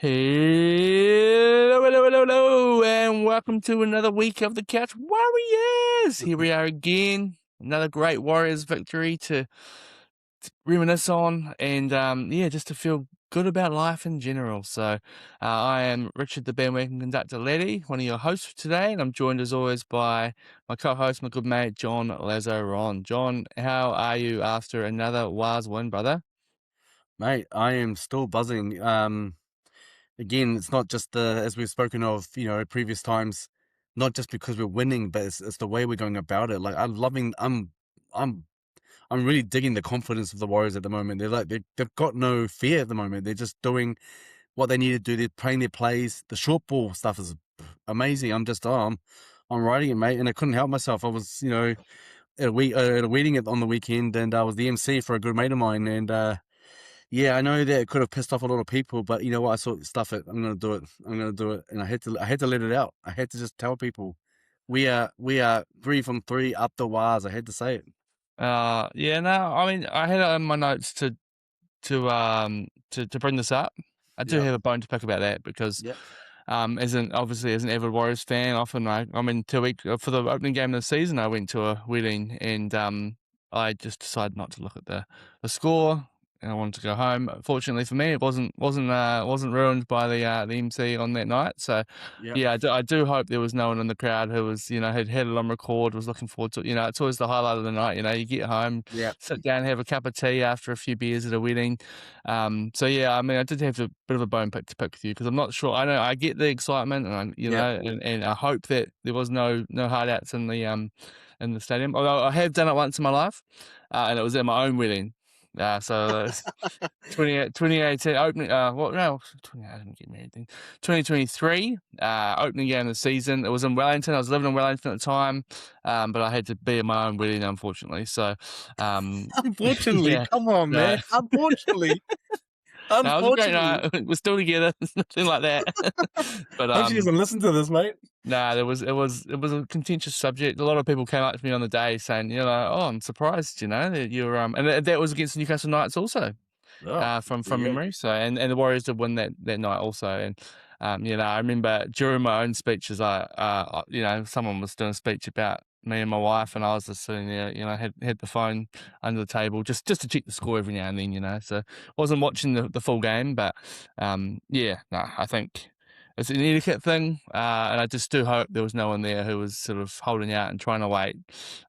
Hello, hello, hello, hello, and welcome to another week of the Couch Warriors. Here we are again, another great Warriors victory to reminisce on, and just to feel good about life in general. So, I am Richard, the bandwagon conductor Laddie, one of your hosts for today, and I'm joined as always by my co-host, my good mate John Lazaron. John, how are you after another Wars win, brother? Mate, I am still buzzing. Again, it's not just as we've spoken of, previous times, not just because we're winning, but it's the way we're going about it. Like I'm really digging the confidence of the Warriors at the moment. They've got no fear at the moment. They're just doing what they need to do. They're playing their plays. The short ball stuff is amazing. I'm riding it, mate, and I couldn't help myself. I was, at a wedding on the weekend, and I was the MC for a good mate of mine, and yeah, I know that it could have pissed off a lot of people, but you know what? I thought, stuff it. I'm gonna do it. I'm gonna do it, and I had to let it out. I had to just tell people, we are 3 from 3 up the wires. I had to say it. Yeah, no, I mean, I had it in my notes to bring this up. I do Yeah, have a bone to pick about that because, yeah, as an avid Warriors fan, often I'm in 2 weeks for the opening game of the season. I went to a wedding and I just decided not to look at the score. And I wanted to go home. Fortunately for me, it wasn't ruined by the MC on that night. So, yeah, yeah, I do hope there was no one in the crowd who was, had it on record, was looking forward to it. It's always the highlight of the night. You get home, yeah, sit down, have a cup of tea after a few beers at a wedding. So yeah, I mean, I did have a bit of a bone pick to pick with you because I'm not sure. I know I get the excitement, yeah. and I hope that there was no hard outs in the stadium. Although I have done it once in my life, and it was at my own wedding. So 2018 opening. What? No, 20, I didn't get married then. 2023 opening game of the season. It was in Wellington. I was living in Wellington at the time, but I had to be at my own wedding, unfortunately. So, Unfortunately, yeah. come on, No, man. Unfortunately, no, it was a great unfortunately. night. We're still together. It's nothing like that. But Hope she doesn't listen to this, mate. nah, it was a contentious subject. A lot of people came up to me on the day saying, oh, I'm surprised, that you're and that was against the Newcastle Knights also, Oh, there from you go. memory. So and the Warriors did win that night also. And I remember during my own speeches, someone was doing a speech about me and my wife, and I was just sitting there, had the phone under the table just to check the score every now and then. So wasn't watching the full game, but yeah, no, I think it's an etiquette thing, and I just do hope there was no one there who was sort of holding out and trying to wait,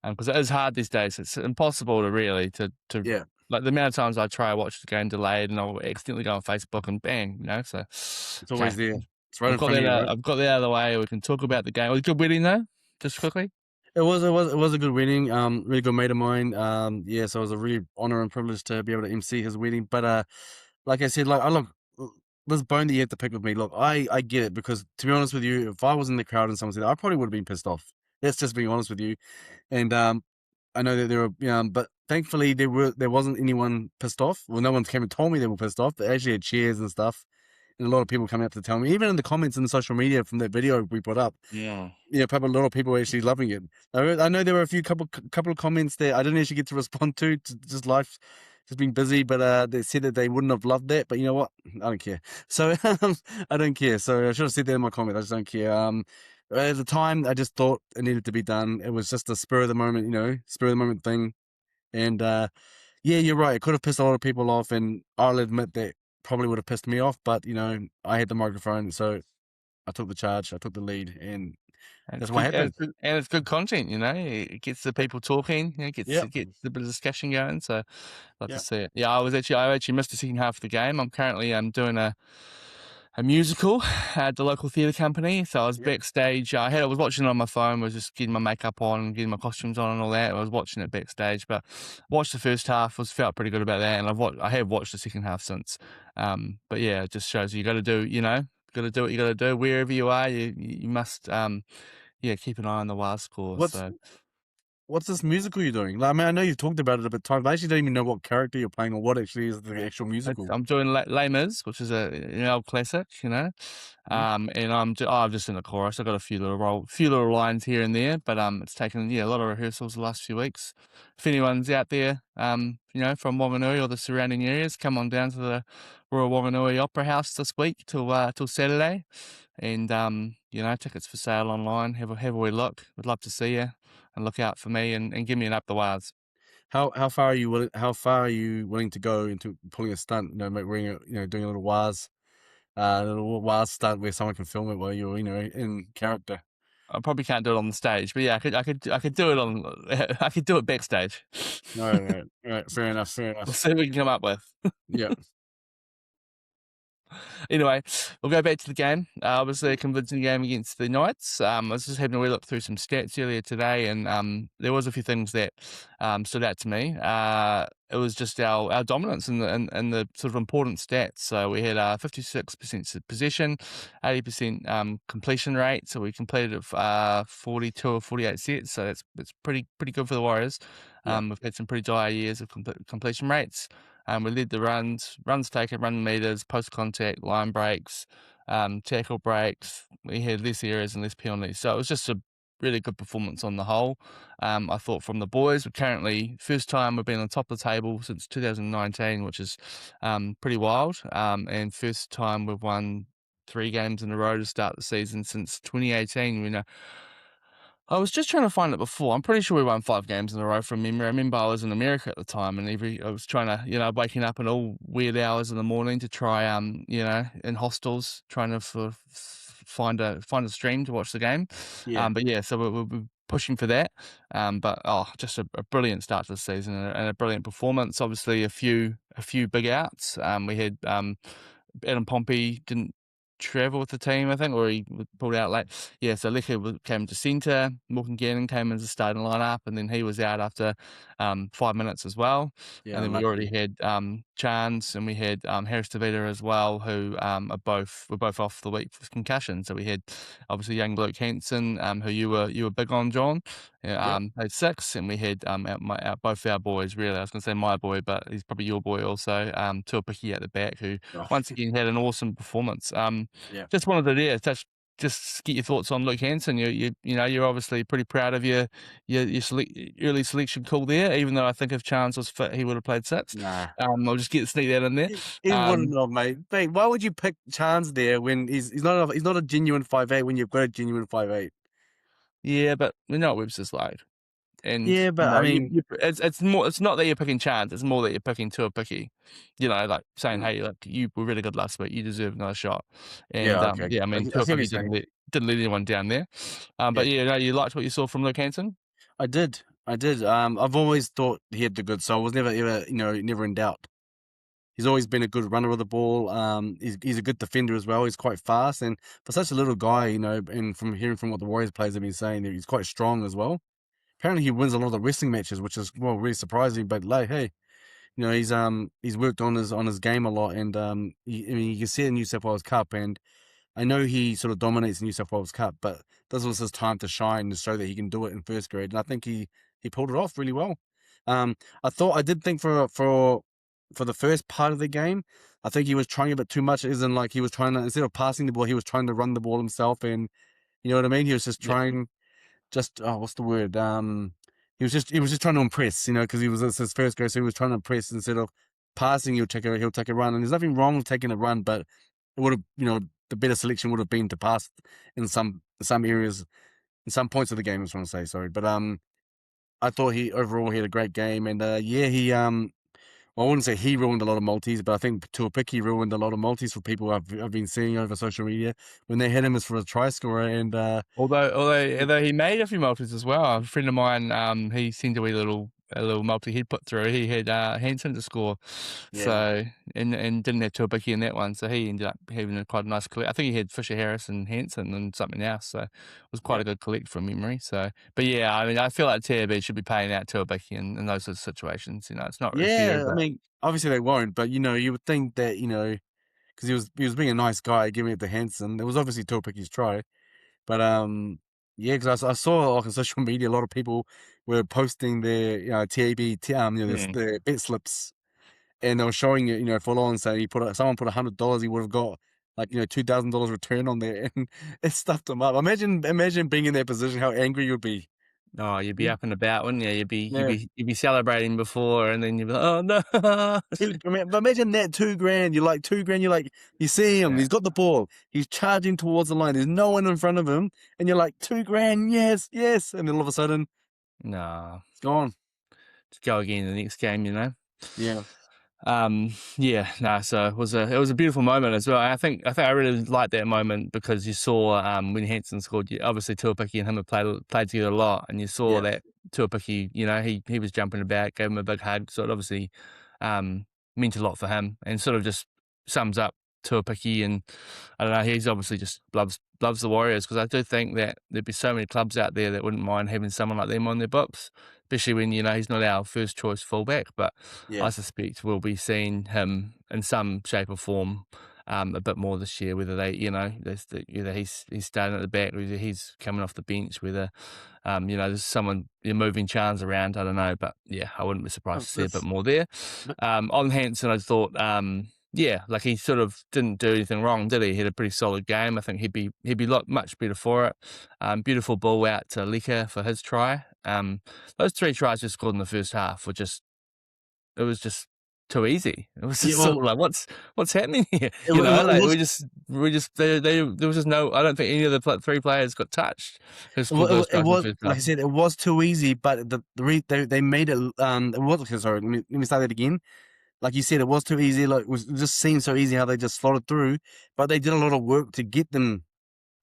because it is hard these days. It's impossible to really to Yeah, like the amount of times I try to watch the game delayed and I'll accidentally go on Facebook and bang, So it's okay, always there. It's right in front of you, right? I've got that out of the way. We can talk about the game. It was a good wedding though, just quickly. It was a good wedding. Really good mate of mine. Yeah, so it was a really honor and privilege to be able to MC his wedding. But like I said, like I look, this bone that you have to pick with me. Look, I get it, because to be honest with you, if I was in the crowd and someone said that, I probably would have been pissed off. That's just being honest with you. And I know that there were, but thankfully there wasn't anyone pissed off. Well, no one came and told me they were pissed off. They actually had cheers and stuff, and a lot of people coming up to tell me, even in the comments in the social media from that video we put up. Yeah. Probably a lot of people actually loving it. I know there were a couple of comments that I didn't actually get to respond to just life just being busy, but they said that they wouldn't have loved that. But you know what? I don't care. So I don't care. So I should have said that in my comment. I just don't care. At the time, I just thought it needed to be done. It was just a spur of the moment, spur of the moment thing. And yeah, you're right. It could have pissed a lot of people off, and I'll admit that probably would have pissed me off. But I had the microphone, so I took the charge. I took the lead, and And it's that's what good, happened. and it's good content. It gets the people talking. Yeah, It gets a bit of discussion going. So love to yeah, see it. Yeah, I actually missed the second half of the game. I'm currently doing a musical at the local theatre company. So I was yeah, backstage. I was watching it on my phone. Was just getting my makeup on, getting my costumes on, and all that. I was watching it backstage, but watched the first half. Felt pretty good about that, and I have watched the second half since. But yeah, it just shows you got to do. Got to do what you got to do wherever you are. You must yeah, keep an eye on the WAR score. What's So what's this musical you're doing? Like, I mean, I know you've talked about it a bit of time. I actually don't even know what character you're playing or what actually is the actual musical. I'm doing Les Mis, which is an old classic. Mhm. And I'm just in the chorus. I've got a few little lines here and there, but it's taken a lot of rehearsals the last few weeks. if anyone's out there, from Wanganui or the surrounding areas, come on down to the Royal Wanganui Opera House this week till Saturday, and tickets for sale online. Have a wee look. Would love to see you, and look out for me, and give me an up the wires. How far are you willing to go into pulling a stunt? Doing a little waz stunt where someone can film it while you're in character. I probably can't do it on the stage, but yeah, I could do it on I could do it backstage. All right. Fair enough. Fair We'll enough. see what we can come up with. Yeah, Anyway, we'll go back to the game. Obviously, a convincing game against the Knights. I was just having a wee look through some stats earlier today, and there was a few things that stood out to me. It was just our dominance in the sort of important stats. So we had 56% possession, 80% completion rate. So we completed 42 or 48 sets. So that's pretty good for the Warriors. yeah, We've had some pretty dire years of completion rates. We led the runs taken, run meters, post contact, line breaks, tackle breaks. We had less errors and less penalties. So it was just a really good performance on the whole. I thought from the boys, we're currently first time we've been on top of the table since 2019, which is pretty wild. And first time we've won 3 games in a row to start the season since 2018. I was just trying to find it before. I'm pretty sure we won 5 games in a row from memory. I remember I was in America at the time, and I was trying to, waking up at all weird hours in the morning to try, in hostels, trying to find a stream to watch the game. yeah, But yeah, so we're pushing for that. But just a brilliant start to the season, and a brilliant performance. Obviously, a few big outs. We had Adam Pompey didn't travel with the team, I think, or he was pulled out late. Yeah, so Leka came to centre, Morgan Gannon came as a starting lineup, and then he was out after 5 minutes as well. yeah. And then we already Unlucky. had Chance, and we had Harris Tavita as well, who were both off the week with concussion. So we had obviously young Luke Hanson, who you were big on, John. Yeah, Yep. had 6, and we had both our boys. Really, I was going to say my boy, but he's probably your boy also. Tuapiki at the back, who Oh, once again had an awesome performance. yeah. Just wanted to just get your thoughts on Luke Hanson. You're obviously pretty proud of your early selection call there. Even though I think if Chance was fit, he would have played 6. Nah. I'll just sneak that in there. He wouldn't Um, have, mate. Mate, why would you pick Chance there when he's not a genuine 5'8" when you've got a genuine 5'8"? yeah, but we know what Webster's like. And Yeah, but I mean, it's not that you're picking Chance, it's more that you're picking Tuapiki. Like saying, mm, "Hey, look, you were really good last week. You deserve another shot." And yeah, okay. yeah, I I mean, see what you're Tuapiki saying. didn't let anyone down there. Yeah, But yeah, no, you liked what you saw from Luke Hanson? I did. I did. I've always thought he had the good soul. Was never ever, never in doubt. He's always been a good runner of the ball. He's a good defender as well. He's quite fast, and for such a little guy, and from hearing from what the Warriors players have been saying, that he's quite strong as well. Apparently, he wins a lot of the wrestling matches, which is really surprising. But like, hey, he's worked on his game a lot, and I mean, you can see it in New South Wales Cup, and I know he sort of dominates the New South Wales Cup, but this was his time to shine to show that he can do it in first grade, and I think he pulled it off really well. Um, I did think for the first part of the game, I think he was trying a bit too much. As in, like he was trying to instead of passing the ball, he was trying to run the ball himself, and you know what I mean. He was just Yeah. trying, just what's the word? He was just trying to impress, because it's his first go, so he was trying to impress instead of passing. He'll take a run, and there's nothing wrong with taking a run, but it would have, the better selection would have been to pass in some areas, in some points of the game. I was trying to say, sorry, but I thought he overall he had a great game, and yeah, well, I wouldn't say he ruined a lot of multis, but I think Tuapiki ruined a lot of multis for people I've been seeing over social media when they hit him as for a try scorer, and Although he made a few multis as well. A friend of mine, he sent a little multi he'd put through. He had Hanson to score, yeah, so and didn't have Tuapiki in that one. So he ended up having quite a nice collect. I think he had Fisher Harris and Hanson and something else. So it was quite yeah. a good collect from memory. So, but yeah, I mean, I feel like TAB should be paying out Tuapiki in those sort of situations. It's not fair, Yeah, I but mean, obviously they won't, but you would think that because he was being a nice guy, giving it to Hanson. It was obviously Tuapiki's try, but yeah, because I saw like on social media a lot of people were posting their TAB mm. their bet slips, and they were showing it full on. So someone put $100, he would have got like $2,000 return on there, and it stuffed him up. Imagine being in that position, how angry you'd be. Oh, you'd be Mm, up and about, wouldn't you? You'd be you'd yeah. be you'd be celebrating before, and then you'd be like, "Oh, no." But imagine that 2 grand. You're like 2 grand. You're like, you see him. Yeah. He's got the ball. He's charging towards the line. There's no one in front of him, and you're like 2 grand. Yes, yes. And then all of a sudden, No. it's gone. Just go again the next game, you know? Yeah, Yeah, no, so it was a beautiful moment as well. I think I really liked that moment because you saw when Hansen scored. Obviously, Tuapiki and him have played together a lot, and you saw yeah. that Tuapiki, he was jumping about, gave him a big hug, so it obviously um, meant a lot for him, and sort of just sums up Tuapiki. And I don't know, he's obviously just loves the Warriors, because I do think that there'd be so many clubs out there that wouldn't mind having someone like them on their books, especially when he's not our first choice fullback, but Yeah. I suspect we'll be seeing him in some shape or form a bit more this year. Whether either he's starting at the back, or whether he's coming off the bench, whether there's someone moving Chance around. I don't know, but yeah, I wouldn't be surprised Oh, to see a bit that's, more there. but On Hanson, I thought, yeah, like he sort of didn't do anything wrong, did he? He had a pretty solid game. I think he'd be much better for it. Beautiful ball out to Leka for his try. Those 3 tries we scored in the first half were just it was just too easy. It was yeah. just sort of like, what's happening here? It Like was there was just no. I don't think any of the 3 players got touched who scored those it tries in the was first like I half. said, it was too easy. But they made it. It was okay. Sorry, let me start that again. Like you said, it was too easy. Like it just seemed so easy how they just slotted through, but they did a lot of work to get them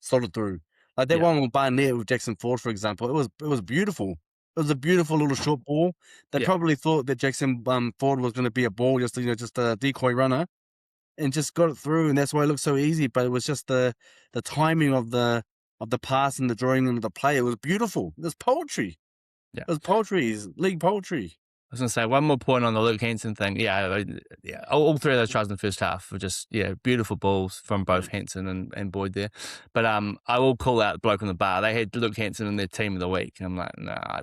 slotted through. Like that Yeah, one with Barnett with Jackson Ford, for example, it was beautiful. It was a beautiful little short ball. They yeah, probably thought that Jackson Ford was going to be a ball, just a decoy runner, and just got it through, and that's why it looked so easy. But it was just the timing of the pass and the drawing into the play. It was beautiful. It was poetry. yeah. It was poetry. It's league poetry. I was gonna say one more point on the Luke Hanson thing. Yeah. All 3 of those tries in the first half were just beautiful balls from Yeah. both Hanson and Boyd there. But I will call out the bloke on the bar. They had Luke Hanson in their team of the week, and I'm like, nah,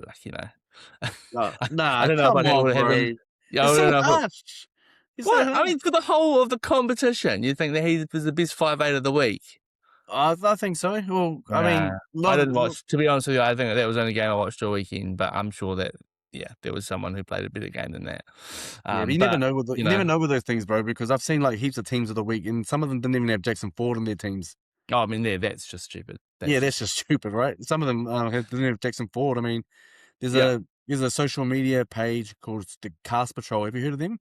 No, I nah, don't know if come I'd on, able to have him. bro. Yeah, You're I don't so know if harsh. You're so what I harsh. mean for the whole of the competition. You think that he was the best 5'8" of the week? I think so. Well, I Nah, mean, I didn't watch. To be honest with you, I think that was the only game I watched all weekend. But I'm sure that there was someone who played a better game than that. yeah, but you never But know you you know, never know with those things, bro. Because I've seen like heaps of teams of the week, and some of them didn't even have Jackson Ford in their teams. oh, I mean, that's just stupid. Yeah, That's that's just just stupid, right? Some of them didn't have Jackson Ford. I mean, there's yeah. a social media page called the Cast Patrol. Have you heard of them?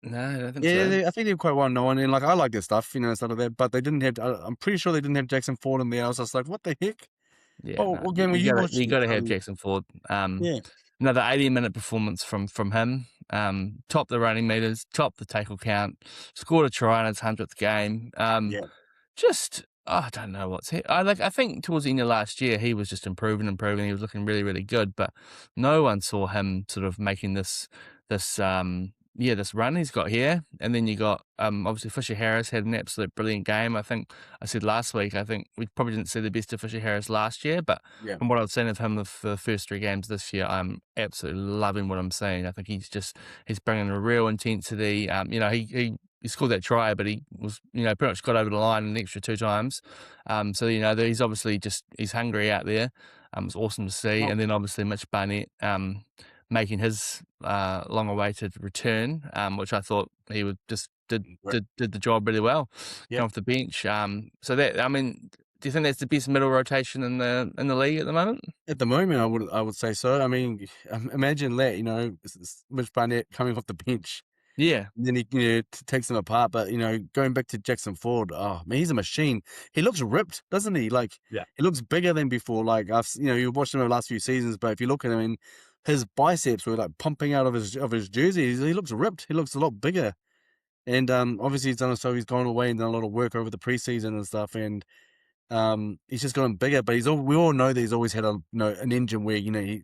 No, I don't think Yeah, so. I think they're quite well known, and like I like their stuff, stuff like that. But they didn't have. I'm pretty sure they didn't have Jackson Ford in there. I was just like, what the heck? Yeah, Oh, no, what game were you you gotta you watching? gotta have Jackson Ford. Yeah, Another 80-minute performance from him. Topped the running meters, topped the tackle count, scored a try in his 100th game. yeah, Just I don't know what's he. I think towards the end of last year he was just improving. He was looking really, really good, but no one saw him sort of making this run he's got here. And then you got obviously Fisher Harris had an absolute brilliant game. I think I said last week, I think we probably didn't see the best of Fisher Harris last year, but yeah. from what I've seen of him for the first 3 games this year, I'm absolutely loving what I'm seeing. I think he's bringing a real intensity. He scored that try, but he was, pretty much got over the line an extra 2 times. So he's obviously he's hungry out there. It's awesome to see. Oh, And then obviously Mitch Barnett making his long-awaited return, which I thought he would just right. did the job really well, Yeah. come off the bench. So that I mean, do you think that's the best middle rotation in the league at the moment? At the moment, I would say so. I mean, imagine that. Mitch Barnett coming off the bench. Yeah, And then he takes them apart. But going back to Jackson Ford, oh man, he's a machine. He looks ripped, doesn't he? Like yeah, he looks bigger than before. Like you watched him over the last few seasons, but if you look at him, his biceps were like pumping out of his jersey. He looks ripped. He looks a lot bigger. And obviously he's gone away and done a lot of work over the preseason and stuff. And he's just gotten bigger. But we all know that he's always had an engine where he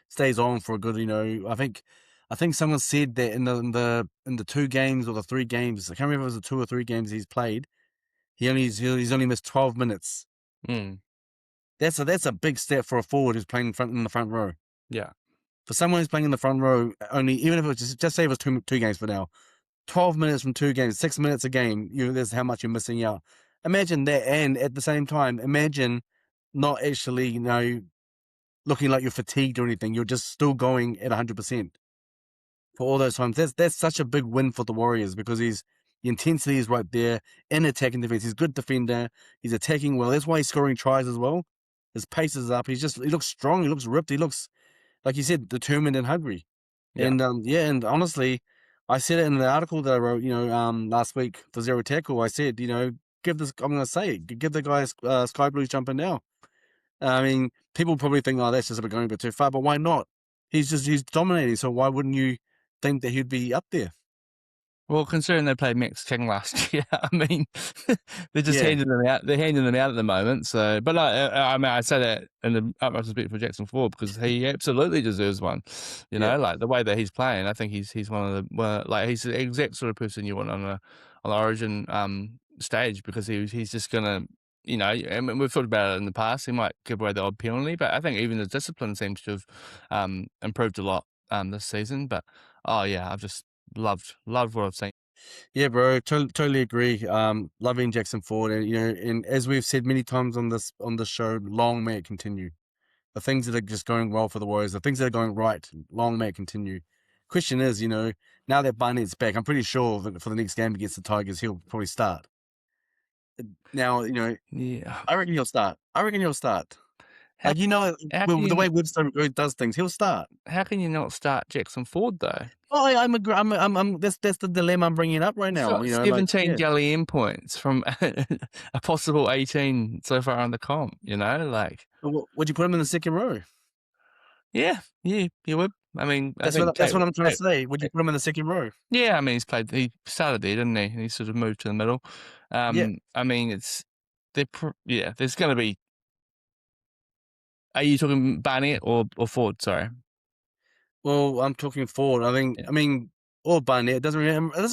stays on for a good. I think someone said that in the 2 games or the 3 games, I can't remember if it was the 2 or 3 games he's played. He's only missed 12 minutes. mm, That's a big step for a forward who's playing in the front row. yeah, For someone who's playing in the front row, only even if it was just say it was two games for now, 12 minutes from 2 games, 6 minutes a game. That's how much you're missing out. Imagine that, and at the same time, imagine not actually looking like you're fatigued or anything. You're just still going at 100% for all those times. That's such a big win for the Warriors because the intensity is right there in attack and defense. He's a good defender. He's attacking well. That's why he's scoring tries as well. His pace is up. He looks strong. He looks ripped. He looks, like you said, determined and hungry. Yeah. And yeah, and honestly, I said it in the article that I wrote, last week for Zero Tackle. I said, I'm going to say it, give the guy Sky Blues jumping now. I mean, people probably think, oh, that's just going a bit too far, but why not? He's dominating, so why wouldn't you think that he'd be up there? Well, considering they played Max King last year, I mean, they're just Yeah, handing them out. They're handing them out at the moment. So, but I mean, I say that in the utmost respect for Jackson Ford because he absolutely deserves one. yeah, Like the way that he's playing, I think he's one of like he's the exact sort of person you want on the Origin stage because he's just gonna. I mean, we've talked about it in the past. He might give away the odd penalty, but I think even the discipline seems to have improved a lot this season. But oh yeah, I've just loved what I've seen. yeah, bro. Totally agree. Loving Jackson Ford, and and as we've said many times on this show, long may it continue. The things that are just going well for the Warriors, the things that are going right, long may it continue. Question is, now that Barnett's back, I'm pretty sure that for the next game against the Tigers, he'll probably start. Now, Yeah. I reckon he'll start. I reckon he'll start. How Like, how can well, the you way Webster does things, he'll start. how can you not start Jackson Ford though? Oh, I'm agree. That's the dilemma I'm bringing up right He's now. got Like, 17 yeah. Dally M points from a possible 18 so far on the comp, like Would you put him in the second row? yeah, you would. I mean, I think That's what I'm trying to Tate say. Would you put him in the second row? yeah, I mean he started there, didn't he? And he sort of moved to the middle. Yeah. I mean there's gonna be are you talking Barnett or Ford? Sorry. Well, I'm talking forward. Yeah. I mean, or Barnett. It doesn't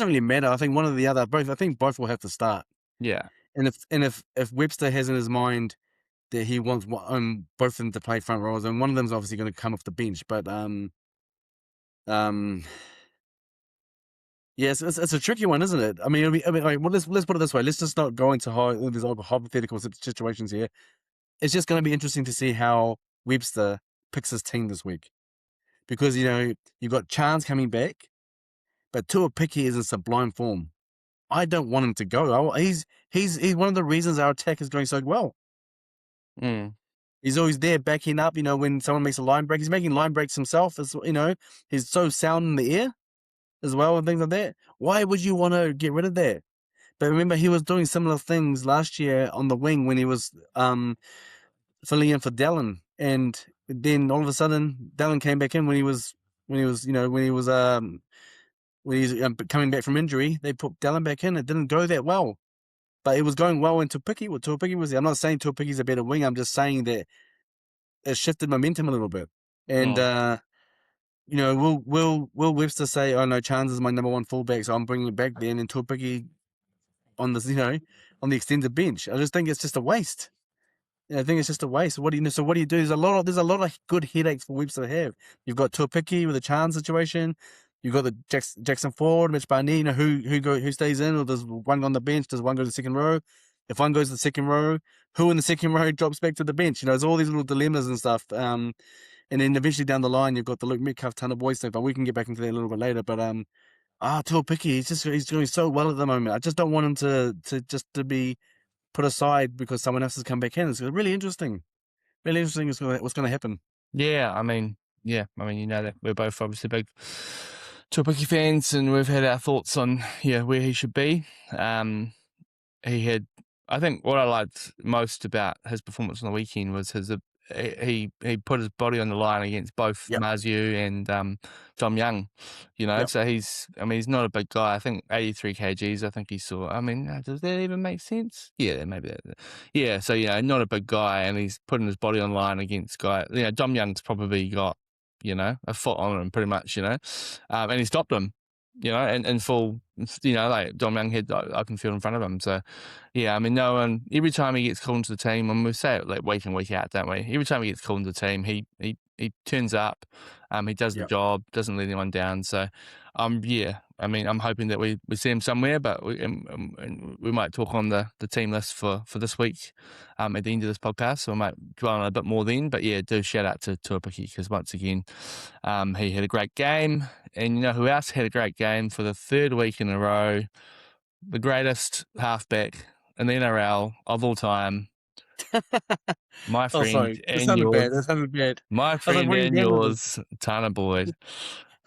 really matter. I think one or the other. Both. I think both will have to start. Yeah. And if Webster has in his mind that he wants both of them to play front rows, and one of them's obviously going to come off the bench. But um, yes, it's a tricky one, isn't it? I mean, like, well, let's put it this way. Let's just not go into all these hypothetical situations here. It's just going to be interesting to see how Webster picks his team this week because you've got Chance coming back, but Tua Picky is in sublime form. I don't want him to go. He's one of the reasons our attack is going so well. Mm. He's always there backing up. When someone makes a line break, he's making line breaks himself. He's so sound in the air as well and things like that. Why would you want to get rid of that? But remember, he was doing similar things last year on the wing when he was filling in for Dallin, and then all of a sudden, Dallin came back in when he was coming back from injury. They put Dallin back in. It didn't go that well, but it was going well into Picky. What Tuapiki was there. I'm not saying Tuapiki's a better wing. I'm just saying that it shifted momentum a little bit. And Mm. will Webster say, "Oh no, Chance is my number one fullback, so I'm bringing it back then," and Tuapiki on this, on the extended bench? I just think it's just a waste. I think it's just a waste. So what do you do? There's a lot of good headaches for Webster to have. You've got Tuapiki with a Chance situation. You've got the Jackson Ford, Mitch Barney. Who stays in, or does one on the bench? Does one go to the second row? If one goes to the second row, who in the second row drops back to the bench? There's all these little dilemmas and stuff. And then eventually down the line, you've got the Luke Metcalf ton of boys stuff. But we can get back into that a little bit later. But Tuapiki, he's doing so well at the moment. I just don't want him to be put aside because someone else has come back in. It's really interesting. Really interesting what's going to happen. Yeah, I mean, that we're both obviously big Tuapiki fans, and we've had our thoughts on where he should be. I think what I liked most about his performance on the weekend was he put his body on the line against both Yep. Maziu and Dom Young, Yep. so he's not a big guy. I think 83 kgs. I think he saw. I mean, does that even make sense? Yeah, maybe that. Yeah, so not a big guy, and he's putting his body on the line against guy. Dom Young's probably got a foot on him pretty much, and he stopped him. In full, like Dom Young had open field in front of him. So, yeah, I mean, no one, every time he gets called into the team, and we say it like week in, week out, don't we? Every time he gets called into the team, he he turns up, he does the Yeah. job, doesn't let anyone down. So, yeah, I mean, I'm hoping that we see him somewhere, but and we might talk on the team list for this week, at the end of this podcast. So I might dwell on it a bit more then. But yeah, do shout out to Tuapiki because once again, he had a great game, and you know who else had a great game for the third week in a row? The greatest halfback in the NRL of all time, my Oh, friend sorry. That and sounded bad. That yours, sounded bad. my I was like, friend what are you and gambling yours, Tana Boyd.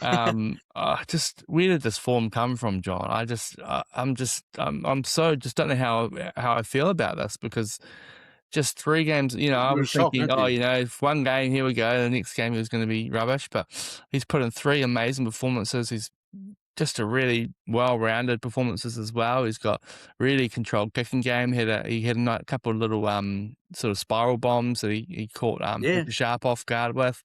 with? Just where did this form come from, John? I'm so just don't know how I feel about this because just 3 games, you know, I You were was shocked, thinking, weren't oh, you? you know, if one game, here we go, the next game he was going to be rubbish, but he's put in 3 amazing performances. He's just a really well-rounded performances as well. He's got really controlled kicking game. He had a couple of little sort of spiral bombs that he caught Yeah. Hooper Sharp off guard with.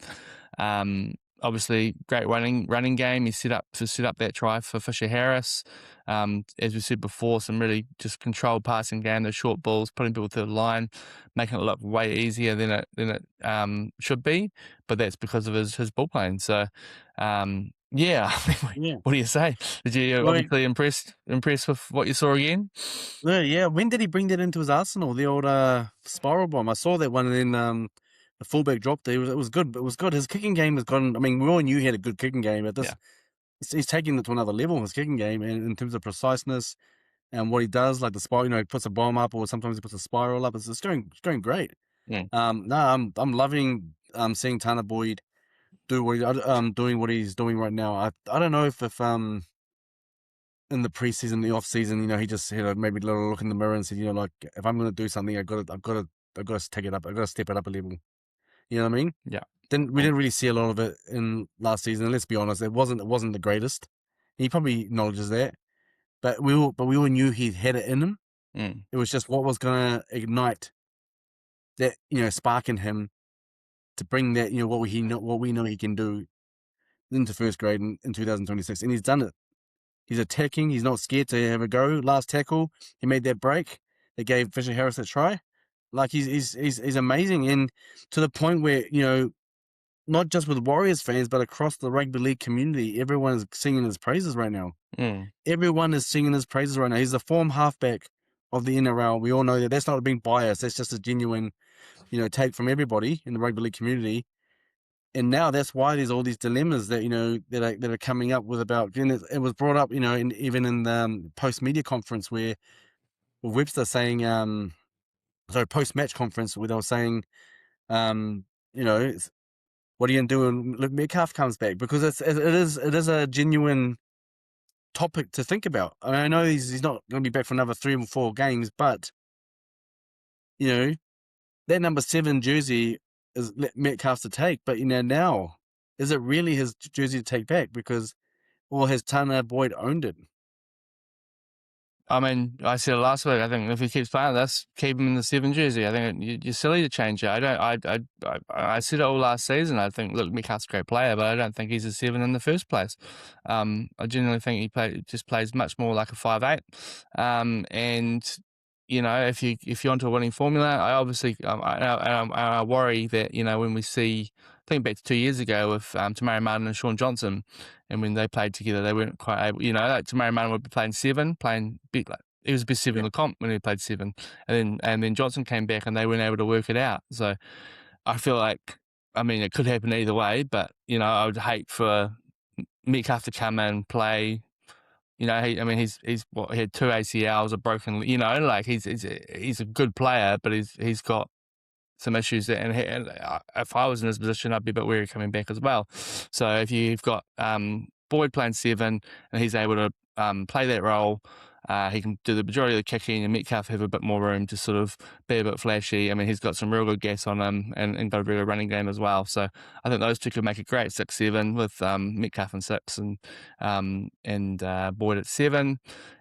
Obviously, great running game. He set up that try for Fisher Harris. As we said before, some really just controlled passing game. The short balls, putting people through the line, making it look way easier than it should be. But that's because of his ball playing. So, yeah, Yeah. what do you say? Did you Well, obviously impressed with what you saw again? yeah. When did he bring that into his arsenal? The old spiral bomb. I saw that one, and then the fullback dropped it. It was good. It was good. His kicking game has gone. I mean, we all knew he had a good kicking game, but Yeah. this he's taking it to another level. His kicking game, and in terms of preciseness and what he does, like the spiral. You know, he puts a bomb up, or sometimes he puts a spiral up. It's going great. Mm. No, I'm loving seeing Tanner Boyd do what doing what he's doing right now. I don't know if in the preseason, the off season, you know, he just had a maybe a little look in the mirror and said, you know, like if I'm going to do something, I've got to take it up. I've got to step it up a level. You know what I mean? Yeah. We didn't really see a lot of it in last season. And let's be honest, it wasn't the greatest. He probably acknowledges that, but we all knew he had it in him. Mm. It was just what was going to ignite that, you know, spark in him to bring that, you know, what we know he can do into first grade in 2026, and he's done it. He's attacking. He's not scared to have a go. Last tackle, he made that break that gave Fisher Harris a try. Like he's amazing, and to the point where, you know, not just with Warriors fans, but across the rugby league community, everyone is singing his praises right now. Mm. Everyone is singing his praises right now. He's the form halfback of the NRL. We all know that. That's not being biased. That's just a genuine, you know, take from everybody in the rugby league community. And now that's why there's all these dilemmas that, you know, that are coming up with about. And it was brought up, you know, even in the post media conference where with Webster saying, sorry, post match conference where they were saying, um, you know, what are you gonna do when Luke Metcalf comes back? Because it is a genuine topic to think about. I mean, I know he's not going to be back for another 3 or 4 games, but you know that number 7 jersey is Metcalf's to take. But you know now, is it really his jersey to take back? Because or has Tana Boyd owned it? I mean, I said it last week. I think if he keeps playing this, keep him in the 7 jersey. I think you're silly to change it. I don't. I said it all last season. I think look, Metcalf's a great player, but I don't think he's a 7 in the first place. I genuinely think just plays much more like a 5'8". And you know, if you're onto a winning formula, I obviously I worry that, you know, when we see, think back to 2 years ago with Tamari Martin and Sean Johnson, and when they played together, they weren't quite able. You know, like Tamari Martin would be playing 7, playing bit like he was the best 7 in Yeah, the comp when he played 7, and then Johnson came back and they weren't able to work it out. So I feel like, I mean, it could happen either way, but you know, I would hate for Metcalf to come and play. You know, he had 2 ACLs, a broken. You know, like he's a good player, but he's got some issues there. And if I was in his position, I'd be a bit wary coming back as well. So if you've got Boyd playing 7 and he's able to play that role, he can do the majority of the kicking, and Metcalf have a bit more room to sort of be a bit flashy. I mean, he's got some real good gas on him and got a very good running game as well. So I think those two could make a great 6-7 with Metcalf and 6 and Boyd at 7.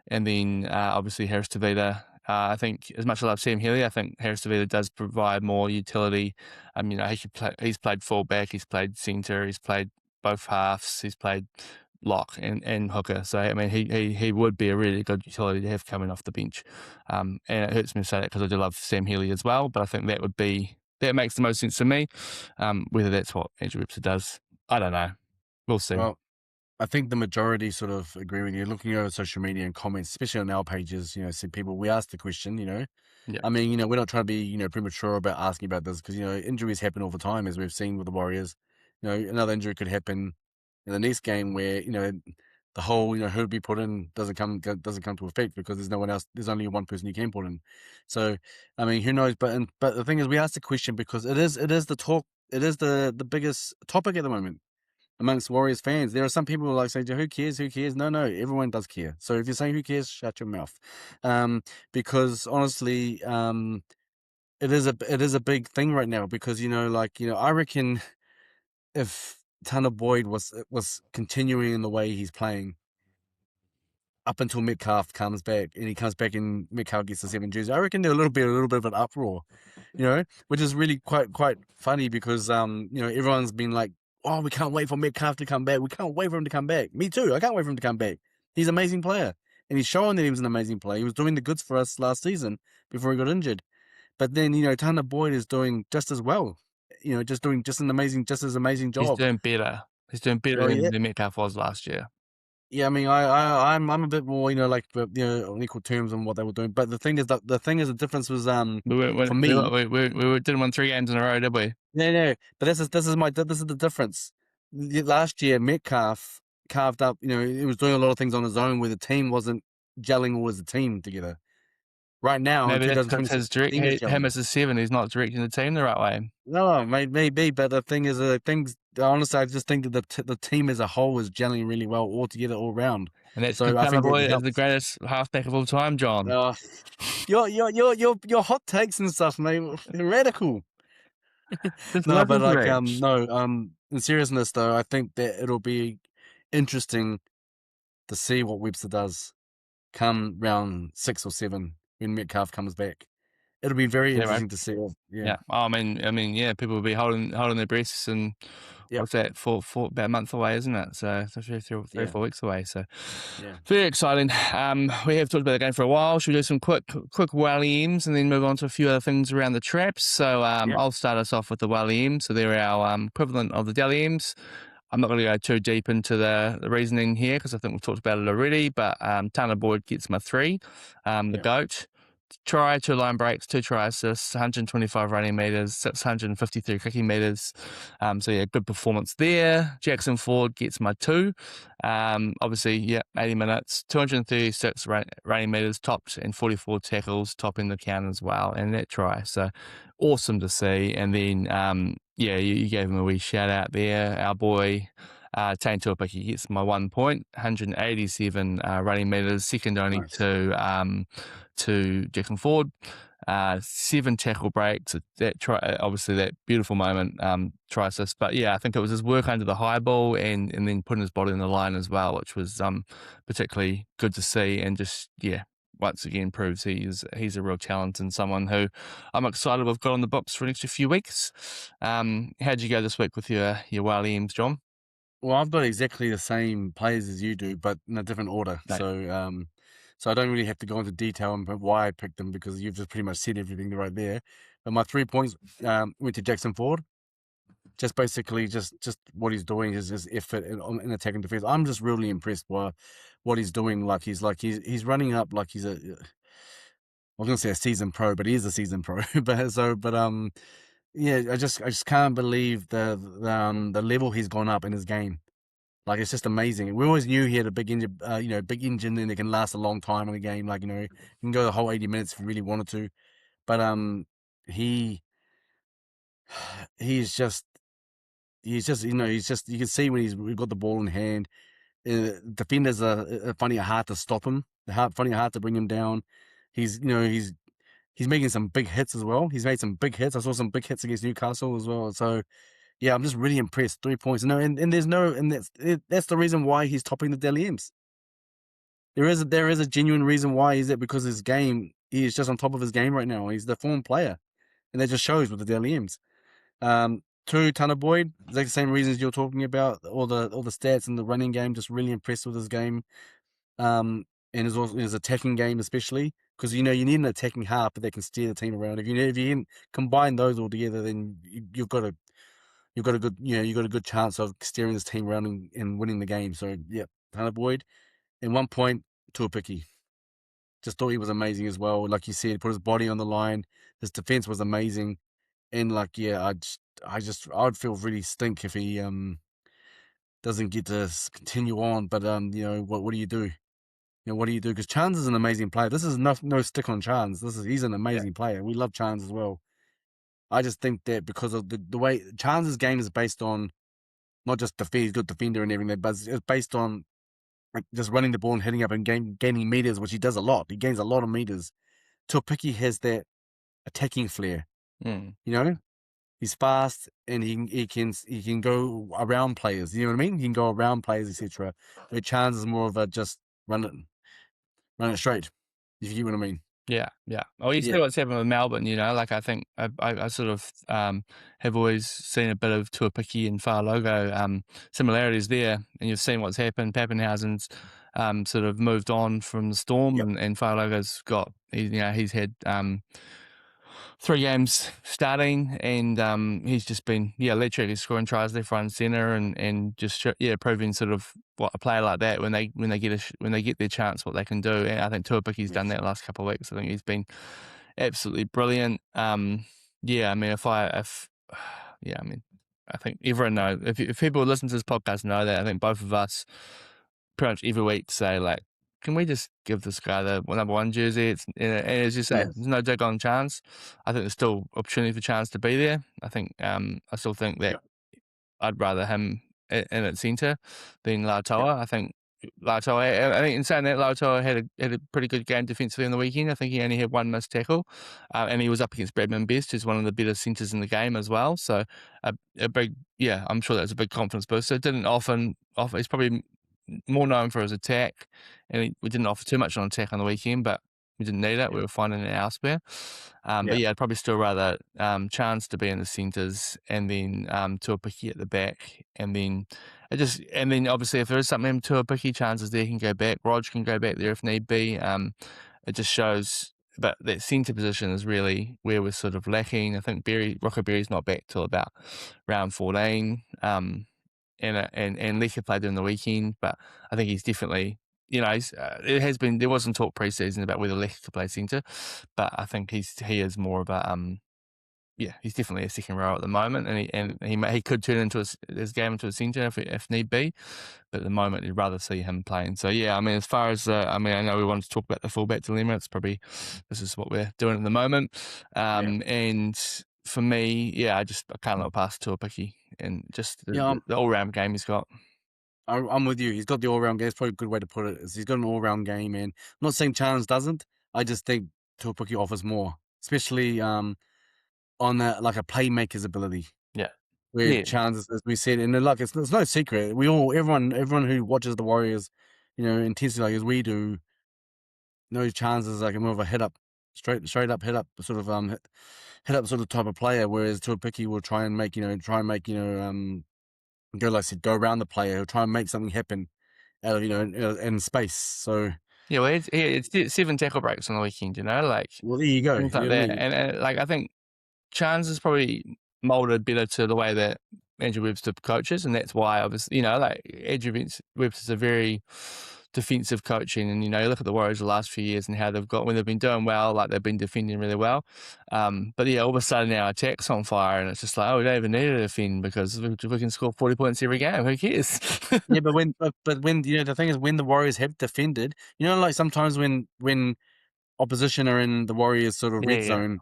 And then obviously Harris Tavita. I think as much as I love Sam Healy, I think Harris Tavita does provide more utility. You know, he's played fullback, he's played centre, he's played both halves, he's played lock and hooker. So I mean, he would be a really good utility to have coming off the bench. And it hurts me to say that because I do love Sam Healy as well, but I think that would be that makes the most sense to me. Whether that's what Andrew Webster does, I don't know. We'll see. Well, I think the majority sort of agree with you. Looking over social media and comments, especially on our pages, see people. We asked the question. Yeah, I mean, we're not trying to be, premature about asking about this because injuries happen all the time, as we've seen with the Warriors. Another injury could happen in the next game where the whole who be put in doesn't come to effect because there's no one else. There's only one person you can put in. So, I mean, who knows? But the thing is, we asked the question because it is the talk. It is the biggest topic at the moment amongst Warriors fans. There are some people who like say, "Who cares? Who cares?" No, no, everyone does care. So if you're saying who cares, shut your mouth. Because honestly, it is a big thing right now. Because I reckon if Tanner Boyd was continuing in the way he's playing up until Metcalf comes back, and he comes back and Metcalf gets the 7 jersey, I reckon there's a little bit of an uproar, which is really quite funny because everyone's been like, oh, we can't wait for Metcalf to come back. We can't wait for him to come back. Me too. I can't wait for him to come back. He's an amazing player, and he's showing that he was an amazing player. He was doing the goods for us last season before he got injured. But then Tanner Boyd is doing just as well. Just as amazing he's job. doing better. He's doing better Oh yeah. than Metcalf was last year. Yeah, I mean, I'm a bit more, like, on equal terms on what they were doing. But the difference was, We were, for me, didn't win 3 games in a row, did we? no, no. But this is the difference. Last year, Metcalf carved up. He was doing a lot of things on his own where the team wasn't gelling all as a team together. Right now, in Maybe that's because 2026, the team is him gelling. as a 7, he's not directing the team the right way. No, maybe, but the thing is, honestly, I just think that the team as a whole is gelling really well all together, all round. And that's because So I Tanner think that Boyd is the helps. greatest halfback of all time, John. Uh, your hot takes and stuff, mate, they're radical. Just No, but listen to like, me. no, in seriousness though, I think that it'll be interesting to see what Webster does come round 6 or 7 when Metcalf comes back. It'll be very Yeah, right. interesting to see. Yeah, Yeah. Oh, I mean, yeah, people will be holding their breaths, and yep, what's that? For about a month away, isn't it? So it's 3 or yeah, 4 weeks away. So yeah, very exciting. We have talked about the game for a while. Should we do some quick Walliams and then move on to a few other things around the traps? So yep, I'll start us off with the Walliams. So they're our equivalent of the Deli M's. I'm not going to go too deep into the reasoning here because I think we've talked about it already. But Tanner Boyd gets my 3. The yeah, GOAT. Try, 2 line breaks, 2 try assists, 125 running meters, 653 kicking meters. So yeah, good performance there. Jackson Ford gets my 2. Obviously, yeah, 80 minutes, 236 running meters, topped, and 44 tackles, topping the count as well, and that try. So awesome to see. And then, yeah, you gave him a wee shout out there, our boy. Tane Tuapiki gets my 1 point, 187 running meters, second only nice, to Jackson Ford. 7 tackle breaks. That try, obviously, that beautiful moment, try assist. But yeah, I think it was his work under the high ball and then putting his body in the line as well, which was particularly good to see. And just yeah, once again proves he's a real talent and someone who I'm excited we've got on the books for an extra few weeks. How'd you go this week with your Williams, John? Well, I've got exactly the same players as you do, but in a different order. No. So I don't really have to go into detail on why I picked them because you've just pretty much said everything right there. But my 3 points went to Jackson Ford. Just basically, just what he's doing, his effort in attacking defense. I'm just really impressed by what he's doing. He's running up like he's I was gonna say a seasoned pro, but he is a seasoned pro. But yeah, I just can't believe the level he's gone up in his game. Like, it's just amazing. We always knew he had a big engine, big engine, and it can last a long time in a game. Like, you can go the whole 80 minutes if you really wanted to. But he he's just you can see when we've got the ball in hand. Defenders are finding it hard to stop him. Finding it hard to bring him down. He's making some big hits as well. He's made some big hits. I saw some big hits against Newcastle as well. So yeah, I'm just really impressed. 3 points. No, and there's no, and that's the reason why he's topping the Deli M's. There is a genuine reason why. Is it because his game? He is just on top of his game right now. He's the form player, and that just shows with the Deli M's. 2, Tanner Boyd, exactly the same reasons you're talking about. All the stats and the running game. Just really impressed with his game. and his attacking game especially, because you know you need an attacking half that can steer the team around. If you can combine those all together, then you've got a good you got a good chance of steering this team around and winning the game. So yeah, Tanner Boyd. And 1 point, Tuapiki. Just thought he was amazing as well. Like you said, put his body on the line. His defense was amazing. And like, yeah, I would feel really stink if he doesn't get to continue on. But what do you do? What do you do? Because Chance is an amazing player. This is no stick on Chance. He's an Yeah. amazing player. We love Chance as well. I just think that because of the way Chance's game is based on not just defend, he's a good defender and everything, but it's based on like just running the ball and hitting up and gaining meters, which he does a lot. He gains a lot of meters. Topiki has that attacking flair. Mm. You know, he's fast and he can go around players. You know what I mean? He can go around players, etc. Where Chance is more of a just run it straight. If you get what I mean? Yeah, yeah. Oh, you see Yeah, what's happened with Melbourne, like, I think I sort of, have always seen a bit of Tuapiki and Fa'alogo, similarities there, and you've seen what's happened. Pappenhausen's, sort of moved on from the Storm, yep, and Fa'alogo's he's had, 3 games starting, and he's just been literally scoring tries left, right, and centre, and just proving sort of what a player like that when they get their chance, what they can do. And I think Tuapiki's done yes, that last couple of weeks. I think he's been absolutely brilliant. I mean, I mean, I think everyone knows, if people listen to this podcast know that. I think both of us pretty much every week say, like, can we just give this guy the number 1 jersey? And as you say, yes, there's no dig on Chance. I think there's still opportunity for Chance to be there. I think I still think that yep, I'd rather him in at centre than yep, Lautoa. I think Lautoa. I think in saying that, Lautoa had a pretty good game defensively on the weekend. I think he only had 1 missed tackle, and he was up against Bradman Best, who's one of the better centres in the game as well. So a big, I'm sure that's a big confidence booster. It didn't often offer. He's probably more known for his attack, and we didn't offer too much on attack on the weekend, but we didn't need it. yep, We were finding it elsewhere. But yep, I'd probably still rather Chance to be in the centres, and then Tuapiki at the back, and then obviously if there is something in Tuapiki, Chance is there, he can go back. Rog can go back there if need be. It just shows. But that centre position is really where we're sort of lacking. I think Rocco Berry's not back till about round 14. And Leka played in the weekend, but I think he's definitely, there wasn't talk pre-season about whether Leka could play centre, but I think he is more of a, he's definitely a second row at the moment, and he could turn into his game into a centre if need be, but at the moment you'd rather see him playing. So I mean, as far as I know we wanted to talk about the fullback dilemma. It's probably this is what we're doing at the moment, yeah, and for me, I can't look past Tuapiki and just yeah. the all round game he's got. I'm with you. He's got the all round game. It's probably a good way to put it. He's got an all round game, and I'm not saying Chance doesn't. I just think Tuapiki offers more, especially on like a playmaker's ability. Yeah, Where yeah, Chance, as we said, and like it's no secret. Everyone who watches the Warriors, intensely like as we do, knows Chance is like more of a hit up, straight up hit up sort of hit up sort of type of player. Whereas Tuapiki will go like I said, go around the player. He'll try and make something happen out of in space. So yeah. Well, it's 7 tackle breaks on the weekend. Like well, there you go. things You like know what I that, mean? and like I think Chance is probably molded better to the way that Andrew Webster coaches, and that's why obviously like Andrew Webster's a very defensive coaching, and you look at the Warriors the last few years and how when they've been doing well, like they've been defending really well. But all of a sudden our attack's on fire, and it's just like, we don't even need to defend because we can score 40 points every game. Who cares? Yeah, but when the thing is when the Warriors have defended, like sometimes when opposition are in the Warriors sort of Yeah, red yeah, zone,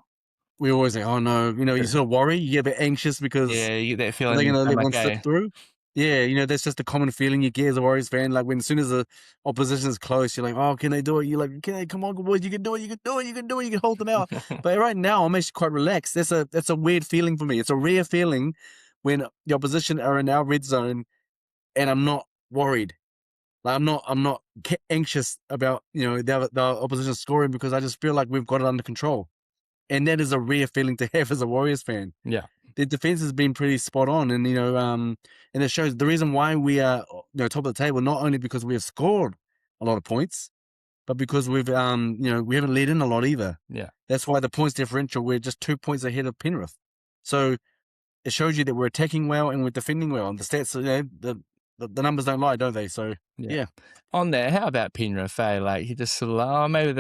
we always say, oh no, you sort of worry, you get a bit anxious because yeah. You get that are feeling they in going your to let stomach, one slip eh? through? Yeah, that's just a common feeling you get as a Warriors fan. Like when as soon as the opposition is close, you're like, oh, can they do it? You're like, okay, come on, boys, you can do it, you can do it, you can do it, you can hold them out. But right now, I'm actually quite relaxed. That's a weird feeling for me. It's a rare feeling when the opposition are in our red zone and I'm not worried. Like I'm not anxious about the opposition scoring because I just feel like we've got it under control, and that is a rare feeling to have as a Warriors fan. Yeah, The defense has been pretty spot on, and and it shows the reason why we are top of the table not only because we have scored a lot of points, but because we haven't let in a lot either. Yeah. That's why the points differential, we're just 2 points ahead of Penrith. So it shows you that we're attacking well and we're defending well. And the stats, the numbers don't lie, don't they? So Yeah. yeah, On there, how about Penrith? Like he just sort of like, oh, maybe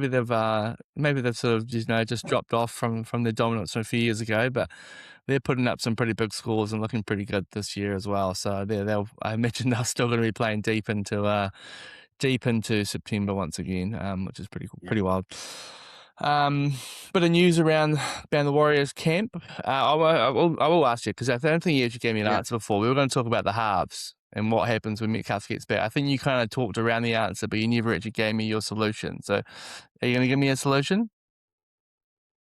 they've sort of just dropped off from their dominance from a few years ago, but they're putting up some pretty big scores and looking pretty good this year as well. So I imagine they're still going to be playing deep into September once again, which is yeah, pretty wild. Bit of news around the Warriors camp. I will ask you, because I don't think you actually gave me an yeah. answer before. We were going to talk about the halves and what happens when Metcalf gets back. I think you kind of talked around the answer, but you never actually gave me your solution. So are you going to give me a solution?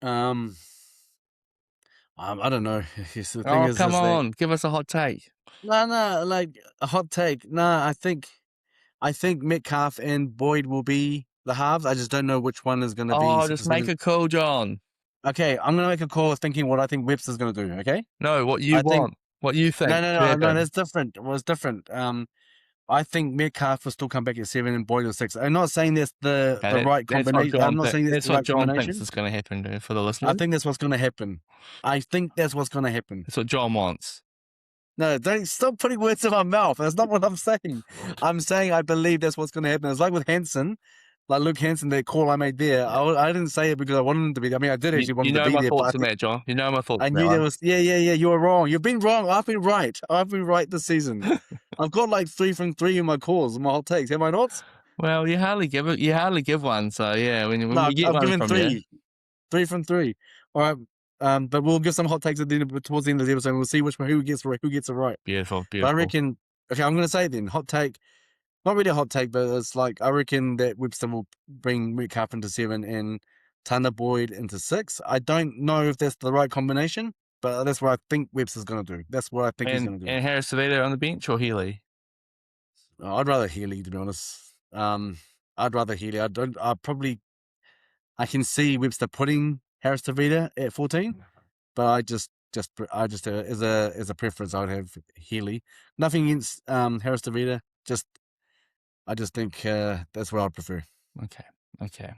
Um, I don't know. Yes, the thing Oh, is come that on. Give us a hot take. no, like a hot take. No, I think Metcalf and Boyd will be the halves. I just don't know which one is going to be Oh, just make 60%. a call, John. Okay, I'm going to make a call thinking what I think Webster's going to do. Okay, No, what you I think want. What you no, think no, should no, no. happen. That's different. It was different. I think Metcalf will still come back at 7 and Boyd at 6. I'm not saying that's Okay, the right combination. I'm not saying that's that's the what right John thinks combination. is going to happen for the I listeners. think that's what's going to happen. I think that's what's going to happen. That's what John wants. No, don't stop putting words in my mouth. That's not what I'm saying. I'm saying I believe that's what's going to happen. It's like with Hansen, like Luke Hansen, that call I made there. Yeah. I didn't say it because I wanted him to be. I mean, I did actually want You him to know be my there, but thoughts on that, John. You know my thoughts I on that knew there one. was. Yeah, yeah, yeah. You were wrong. You've been wrong. I've been right. I've been right this season. I've got like 3 from 3 in my calls, my whole takes. Have I not? Well, you hardly give it. You hardly give one. So yeah, when No, we I've, get I've one given from you, 3 from 3. All right. But we'll give some hot takes at the end, towards the end of the episode. We'll see who gets it right. beautiful, But I beautiful. reckon. Okay, I'm going to say then hot take. Not really a hot take, but it's like I reckon that Webster will bring Metcalf into 7 and Tanner Boyd into 6. I don't know if that's the right combination, but that's what I think Webster's going to do. That's what I think he's going to do. And Harris Savita on the bench or Healy? I'd rather Healy, to be honest. I'd rather Healy. I can see Webster putting Harris Tavita at 14, but as a preference, I would have Healy. Nothing against Harris Tavita. I just think that's what I'd prefer. Okay, okay,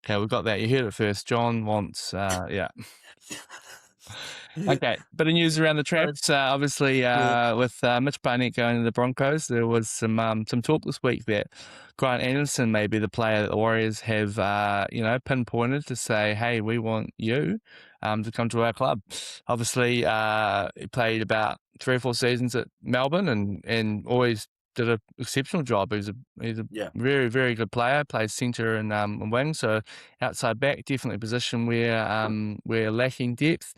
okay. We've got that. You heard it first. John wants. Yeah. Okay, bit of news around the traps. Obviously, Yeah, with Mitch Barnett going to the Broncos, there was some talk this week that Grant Anderson may be the player that the Warriors have, pinpointed to say, hey, we want you to come to our club. Obviously, he played about 3 or 4 seasons at Melbourne and always did an exceptional job. He's a yeah, very, very good player, plays centre and wing, so outside back, definitely a position where we're lacking depth,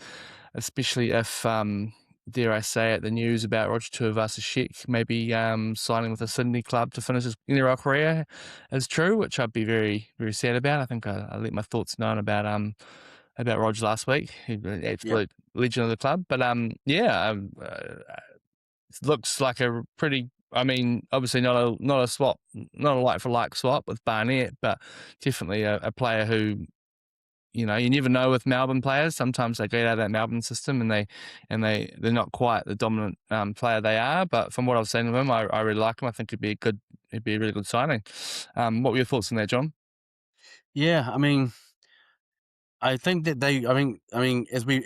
especially if, dare I say it, the news about Roger Tuivasa-Sheck maybe signing with a Sydney club to finish his NRL career is true, which I'd be very, very sad about. I think I let my thoughts known about Roger last week. He's an yeah, absolute legend of the club. But it looks like a pretty. I mean, obviously not a swap, not a like for like swap with Barnett, but definitely a player who, you never know with Melbourne players. Sometimes they get out of that Melbourne system they're not quite the dominant player they are. But from what I've seen of him, I really like him. I think he'd be a really good signing. What were your thoughts on that, John? yeah. I mean, I think that they. I mean, as we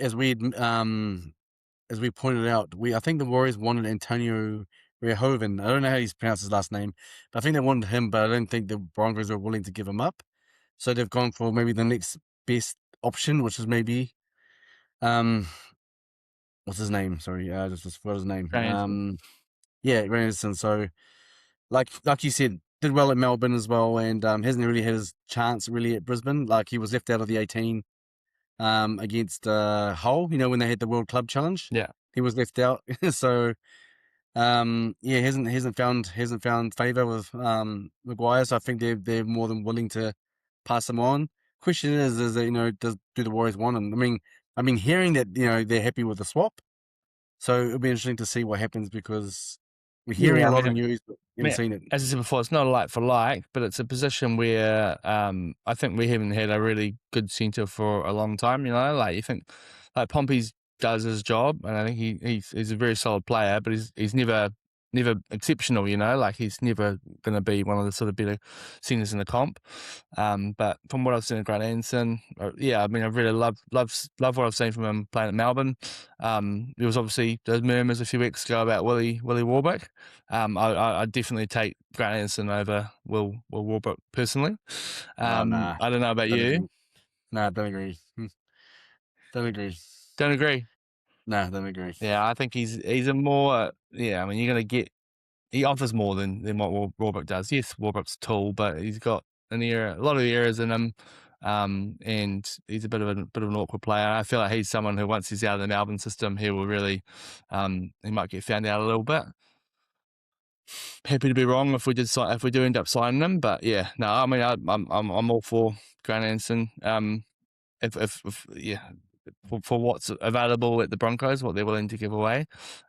pointed out, I think the Warriors wanted Antonio Rehoven. I don't know how you pronounce his last name, but I think they wanted him. But I don't think the Broncos were willing to give him up. So they've gone for maybe the next best option, which is maybe um, what's his name? Sorry, just forgot his name. Anderson. Yeah, Randerson. So like you said, did well at Melbourne as well, and hasn't really had his chance really at Brisbane. Like he was left out of the 18 against Hull. When they had the World Club Challenge, Yeah. he was left out. So yeah, hasn't found favour with Maguire. So I think they're more than willing to pass him on. Question is that do the Warriors want him? I mean, hearing that they're happy with the swap, so it'll be interesting to see what happens because we're hearing Yeah, a I lot of mean, news, but we haven't seen it. as I said before, it's not a like for like, but it's a position where I think we haven't had a really good centre for a long time. Like you think, like Pompey's does his job, and I think he's a very solid player, but he's never never exceptional, like he's never going to be one of the sort of better centers in the comp. But from what I've seen of Grant Anderson, yeah, I mean, I really love what I've seen from him playing at Melbourne. There was obviously those murmurs a few weeks ago about Willie Warbrick. I'd definitely take Grant Anderson over Will Warbrick personally. Oh, nah, I don't know about don't you. agree. Nah, don't agree. Don't agree. Don't agree. Nah, don't agree. Yeah, I think he's a more yeah. I mean, you're gonna get he offers more than what Warbrick does. Yes, Warbrick's tall, but he's got a lot of errors in him, and he's a bit of an awkward player. I feel like he's someone who once he's out of the Melbourne system, he will really he might get found out a little bit. Happy to be wrong if we do end up signing him, but yeah, no, I mean I'm all for Grant Anderson. If yeah, for what's available at the Broncos, what they're willing to give away,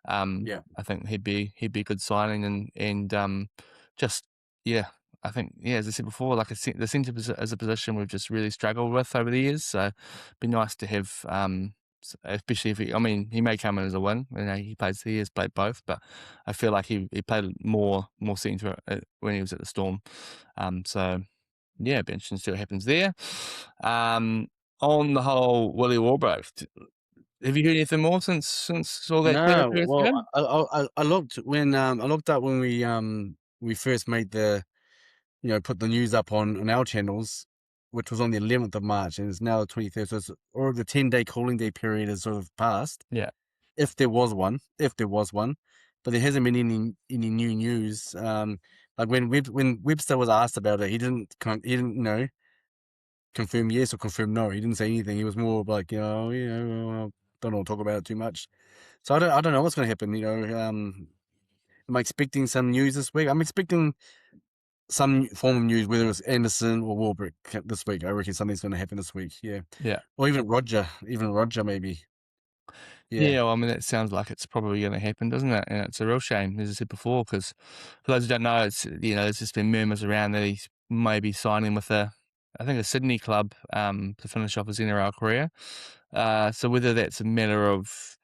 Yeah, I think he'd be a good signing and just yeah, I think yeah, as I said before, like the centre as a position we've just really struggled with over the years, so it'd be nice to have especially if I mean he may come in as a win, he has played both, but I feel like he played more centre when he was at the Storm, so yeah, it'd be interesting to see what happens there. On the whole, Willie Warbrick, have you heard anything more since all that chatter no. first Well, happened? I looked when I looked up when we first made the put the news up on our channels, which was on the 11th of March, and it's now the 23rd. So it's already the 10-day cooling day period has sort of passed. Yeah, If there was one, but there hasn't been any new news. Like when Webster was asked about it, he didn't confirm yes or confirm no. He didn't say anything. He was more of like don't want to talk about it too much. So I don't know what's going to happen. Am I expecting some news this week? I'm expecting some form of news, whether it's Anderson or Warbrick this week. I reckon something's going to happen this week. Yeah, yeah. or even Roger maybe. Yeah, Yeah, well, I mean, it sounds like it's probably going to happen, doesn't it? And it's a real shame, as I said before, because for those who don't know, it's there's just been murmurs around that he's maybe signing with I think a Sydney club, to finish off his NRL career. So whether that's a matter of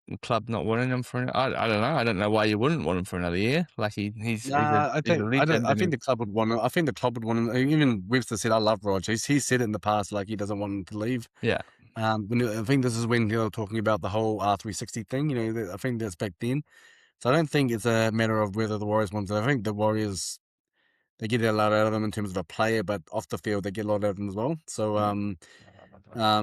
the club not wanting him I don't know. I don't know why you wouldn't want him for another year. Like nah. he's a I don't. legend, I and think the club would want him. I think the club would want him. Even Webster said, "I love Roger." He said it in the past, like he doesn't want him to leave. yeah, I think this is when they were talking about the whole R360 thing. I think that's back then. So I don't think it's a matter of whether the Warriors want it. I think the Warriors they get a lot out of them in terms of a player, but off the field they get a lot out of them as well. So yeah.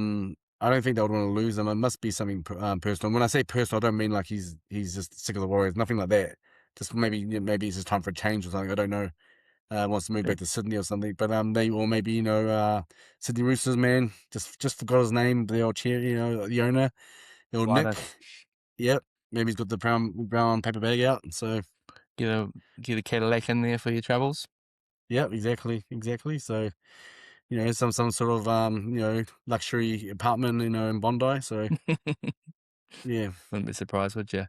I don't think they would want to lose him. It must be something personal. When I say personal, I don't mean like he's just sick of the Warriors. Nothing like that. Just maybe it's just time for a change or something. I don't know. Wants to move Yeah. back to Sydney or something. But they or maybe Sydney Roosters man just forgot his name. The old chair, the owner, the old Why Nick. not Yep, maybe he's got the brown paper bag out. So get a Cadillac in there for your travels? yeah, exactly. So some sort of luxury apartment in Bondi. So yeah, Wouldn't be surprised, would you?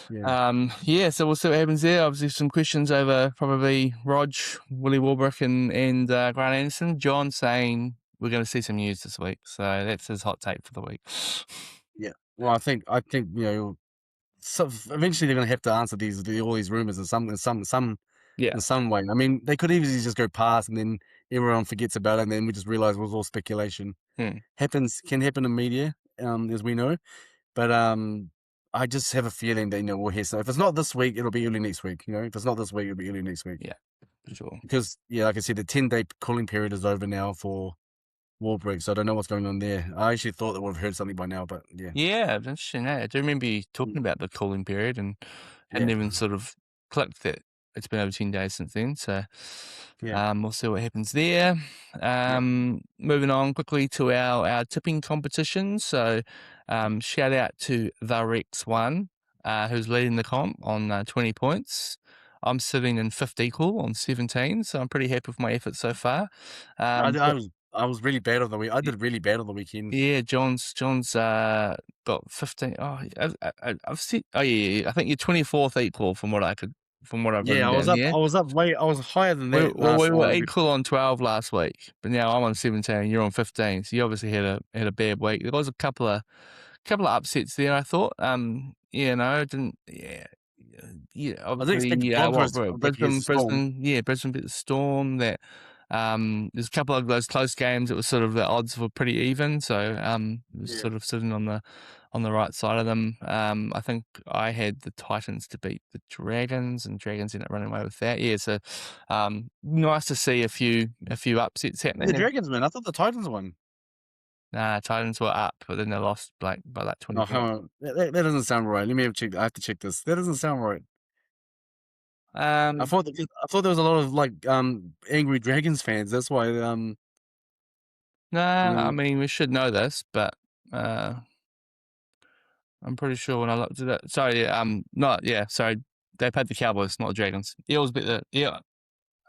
yeah, Yeah, so we'll see what happens there. Obviously, some questions over probably Rog, Willie Warbrick, and Grant Anderson. John saying we're going to see some news this week, so that's his hot take for the week. yeah. Well, I think so eventually they're going to have to answer all these rumors Yeah, in some way. I mean, they could easily just go past and then everyone forgets about it, and then we just realize it was all speculation. hmm. Can happen in media, as we know. But I just have a feeling that we'll hear something. If it's not this week, it'll be early next week. If it's not this week, it'll be early next week. Yeah, for sure. Because yeah, like I said, the 10-day cooling period is over now for Warbrick, so I don't know what's going on there. I actually thought that we've heard something by now, but yeah, Yeah, it's interesting. I do remember you Mm, talking about the cooling period and hadn't yeah, even sort of clicked that it's been over 10 days since then. So yeah, we'll see what happens there. yeah. Moving on quickly to our tipping competition. So shout out to the Rex One, who's leading the comp on 20 points. I'm sitting in fifth equal on 17, so I'm pretty happy with my effort so far. I was really bad on the week. I did really bad on the weekend. Yeah, John's got 15. Oh, I've seen. Oh yeah, I think you're 24th equal from what I've Yeah, written I was down up. here. I was higher than that We last were week. equal on 12 last week, but now I'm on 17. You're on 15, so you obviously had a bad week. There was a couple of upsets there. I thought. Yeah, no, didn't. Yeah, yeah, I didn't expect the obviously, Broncos what to come back Brisbane, against Storm. Brisbane beat the Storm. That there's a couple of those close games. It was sort of the odds were pretty even, so it was Yeah. sort of sitting on the right side of them. I think I had the Titans to beat the Dragons, and Dragons ended up running away with that. Yeah, so nice to see a few upsets The happening. Dragons, man. I thought the Titans won. Nah, Titans were up, but then they lost like by like 20 Oh, hang points. on. That doesn't sound right. Let me have check. I have to check this. That doesn't sound right. Um, I thought there was a lot of like angry Dragons fans. That's why nah, I um mean we should know this, but uh, I'm pretty sure when I looked at it. Sorry, not yeah. Sorry, they played the Cowboys, not the Dragons. Eels beat the yeah.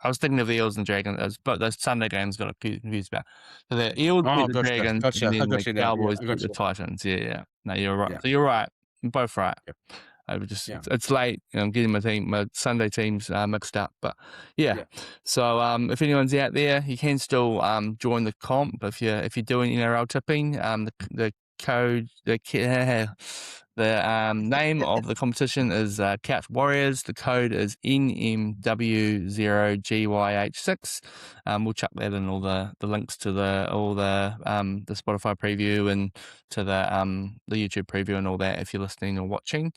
I was thinking of the Eels and Dragons, but those Sunday games got confused about. So the Eels beat oh, the gotcha, Dragons, and gotcha. I then the got you now. Yeah, Cowboys I beat got the you. Titans. Yeah, yeah. No, you're right. Yeah, So you're right. You're both right. yeah, I would just yeah, it's late. I'm getting my Sunday teams mixed up, but yeah. yeah, So if anyone's out there, you can still join the comp if you're doing NRL tipping. The code the name of the competition is Couch Warriors. The code is NMW0GYH6. We'll chuck that in all the links to the Spotify preview and to the YouTube preview and all that if you're listening or watching.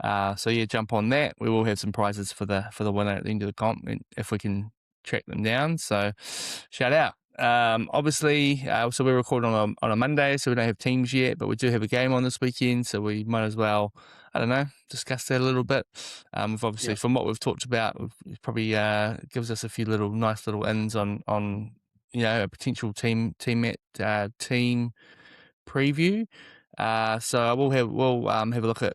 So yeah, jump on that. We will have some prizes for the winner at the end of the comp if we can track them down. So shout out. Obviously, so we're recording on a Monday, so we don't have teams yet, but we do have a game on this weekend, so we might as well, I don't know, discuss that a little bit. We've obviously, yeah, from what we've talked about, it probably gives us a few nice little ins on a potential team preview. So we'll have a look at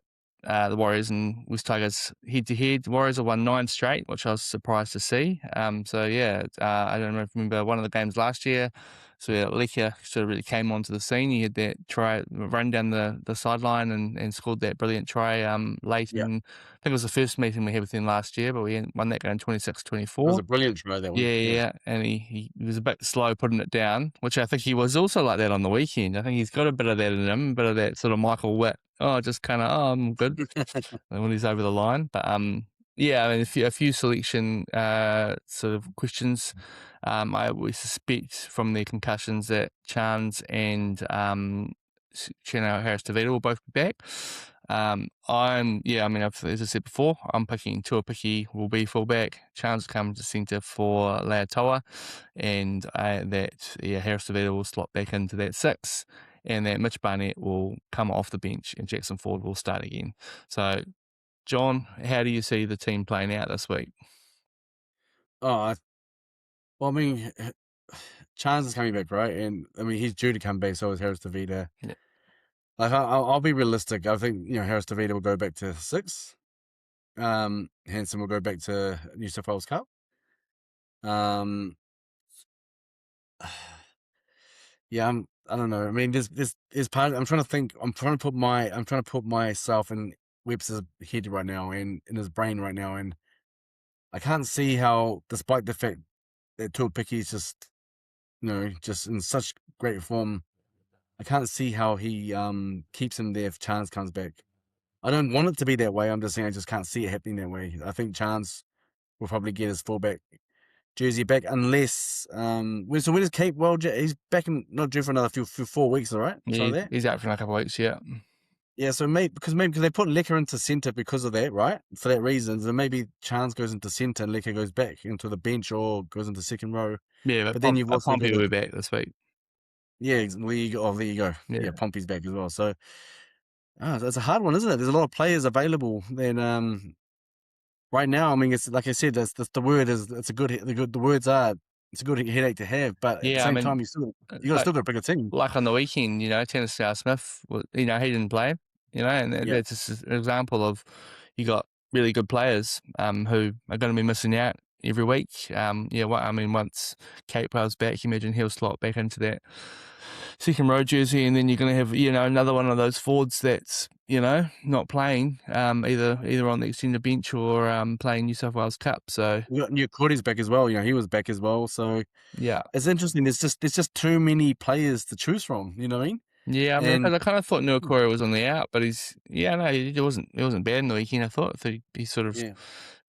the Warriors and West Tigers head to head. Warriors have won 9 straight, which I was surprised to see. So yeah, I don't know if you remember one of the games last year. So yeah, Lekia sort of really came onto the scene. He had that try, run down the sideline and scored that brilliant try late yeah. in, I think it was the first meeting we had with him last year, but we won that game 26-24. It was a brilliant try, that Yeah, one. Yeah. yeah, and he was a bit slow putting it down, which I think he was also like that on the weekend. I think he's got a bit of that in him, a bit of that sort of Michael Witt. Oh, just kind of, I'm good when he's over the line. But yeah, I mean, a few selection sort of questions. We suspect from their concussions that Chance and Chino Harris DeVito will both be back. As I said before, I'm picking Tuapiki will be fullback. Chance comes to centre for Leatoa, and Harris DeVito will slot back into that 6, and that Mitch Barnett will come off the bench, and Jackson Ford will start again. So, John, how do you see the team playing out this week? Oh, well, I mean, Chance is coming back, right? And I mean, he's due to come back. So is Harris DeVita. Yeah, Like, I'll be realistic. I think Harris DeVita will go back to 6. Hanson will go back to New South Wales Cup. Um, yeah, I don't know. I mean, there's part. I'm trying to think. I'm trying to put myself in Webster's head right now and in his brain right now, and I can't see how, despite the fact that Tuapiki is just in such great form, I can't see how he keeps him there if Chance comes back. I don't want it to be that way. I'm just saying I just can't see it happening that way. I think Chance will probably get his fullback jersey back unless so when is Cape? Well, he's back in, not due for another few 4 weeks, all right? So yeah, that. he's out for a couple of weeks. Yeah, Yeah, so maybe because they put Lecker into centre because of that, right? For that reason, then maybe Chance goes into centre and Lecker goes back into the bench or goes into second row. yeah, But then you've but also got Pompey will be back this week. there you go. Oh, there you go. Yeah, Yeah. Pompey's back as well. So that's a hard one, isn't it? There's a lot of players available. Then right now, I mean, it's like I said, that's the word is it's a good the words are it's a good headache to have, but at the Yeah, I same mean, time, you got like still got a bigger team. on the weekend, Tennessee Smith, he didn't play, and Yeah, that's just an example of you got really good players who are going to be missing out every week. Once Kate Bell's back, you imagine he'll slot back into that second row jersey, and then you're going to have another one of those forwards that's not playing either on the extended bench or playing New South Wales Cup. So you got New Cody's back as well. He was back as well. So yeah, it's interesting. There's just too many players to choose from. You know what I mean? Yeah, I mean, And because I kind of thought Nuakura was on the out, but no, he wasn't bad in the weekend. I thought he sort of yeah,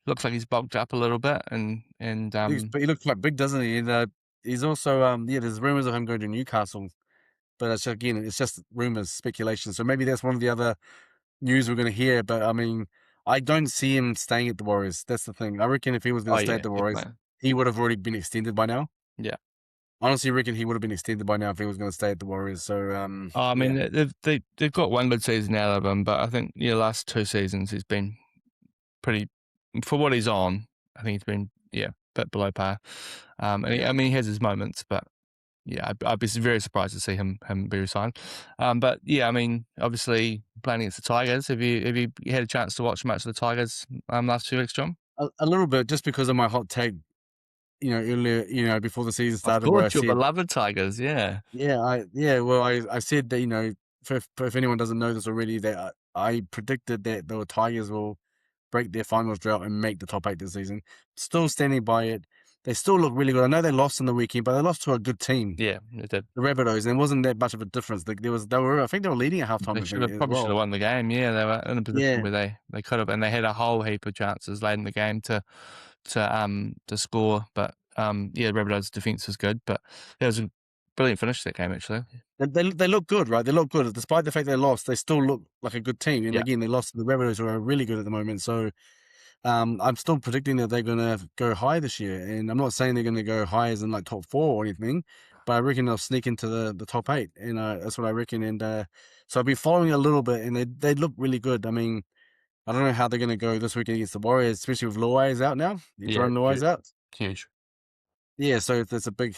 looks like he's bulked up a little bit, and he looks quite big, doesn't he? And he's also yeah. There's rumors of him going to Newcastle, but it's just rumors, speculation. So maybe that's one of the other news we're going to hear. But I mean, I don't see him staying at the Warriors. That's the thing. I reckon if he was going oh to stay yeah, at the Warriors, definitely, he would have already been extended by now. yeah. Honestly, reckon he would have been extended by now if he was going to stay at the Warriors. So Oh, I mean, yeah, they've got one good season out of him, but I think last 2 seasons he's been pretty for what he's on. I think he's been a bit below par. And yeah. I mean, he has his moments, but yeah, I'd be very surprised to see him be resigned. But yeah, I mean, obviously playing against the Tigers. Have you had a chance to watch much of the Tigers last 2 weeks, John? A little bit, just because of my hot take, earlier, before the season Of started, where I course, your said, beloved Tigers. Yeah, well, I said that, if anyone doesn't know this already, that I predicted that the Tigers will break their finals drought and make the top 8 this season. Still standing by it. They still look really good. I know they lost in the weekend, but they lost to a good team, yeah, they did. the Rabbitohs, and it wasn't that much of a difference. I think they were leading at halftime, They I think, as probably should well. have won the game. Yeah, they were in a position Yeah. where they could have, and they had a whole heap of chances late in the game to score. But yeah, Rabbitohs' defense was good, but it was a brilliant finish to that game actually. They look good, right? They look good. Despite the fact they lost, they still look like a good team. And Yeah, again, they lost to the Rabbitohs, who are really good at the moment. So I'm still predicting that they're going to go high this year. And I'm not saying they're going to go high as in like top 4 or anything, but I reckon they'll sneak into the top 8. And that's what I reckon. And so I've been following a little bit, and they look really good. I mean, I don't know how they're going to go this weekend against the Warriors, especially with Luai's out now. yeah, Jerome Luai's out. huge. Yeah, so it's a big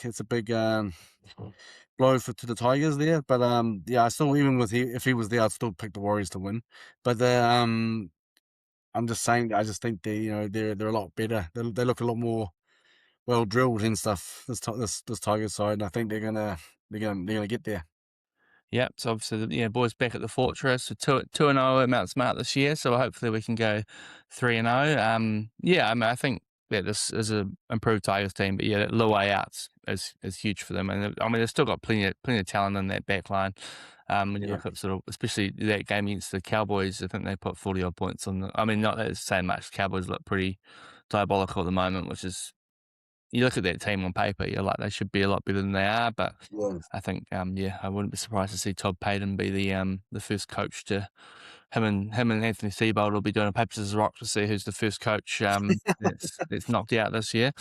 blow to the Tigers there. But yeah, I still, even if he was there, I'd still pick the Warriors to win. But I'm just saying, I just think they're a lot better. They look a lot more well drilled and stuff. This Tigers side, and I think they're gonna get there. Yep. So obviously, boys back at the Fortress. So 2-0 at Mount Smart this year. So hopefully we can go 3-0. Yeah, I mean, I think this is an improved Tigers team, but yeah, Luai out is huge for them. And I mean, they've still got plenty of talent in that back line. When you Yeah, look at sort of, especially that game against the Cowboys, I think they put 40 odd points on the. I mean, not that it's saying much. The Cowboys look pretty diabolical at the moment, which is you look at that team on paper, you're like they should be a lot better than they are. But yeah, I think, I wouldn't be surprised to see Todd Payton be the first coach to him and Anthony Seibold will be doing a papers as a rock to see who's the first coach that's knocked out this year.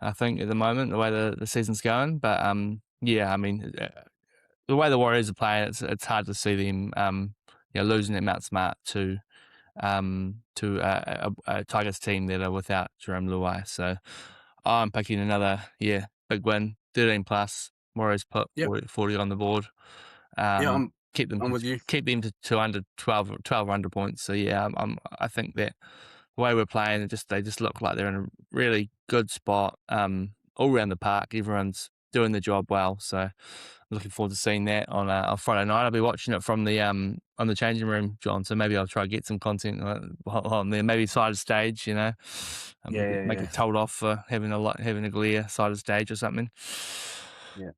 I think at the moment the way the season's going, but yeah, I mean the way the Warriors are playing, it's hard to see them losing at Mount Smart to a Tigers team that are without Jerome Luai. So I'm picking another big win, 13 plus. Warriors put yep, 40 on the board. yeah. Keep them I'm to with you. keep them to 200, 1,200 points. So yeah, I think that the way we're playing, they just look like they're in a really good spot. All around the park, everyone's doing the job well. So I'm looking forward to seeing that on Friday night. I'll be watching it from the on the changing room, John. So maybe I'll try to get some content on there. Maybe side of stage, Yeah, yeah, make yeah, it told off for having a glare side of stage or something. yeah.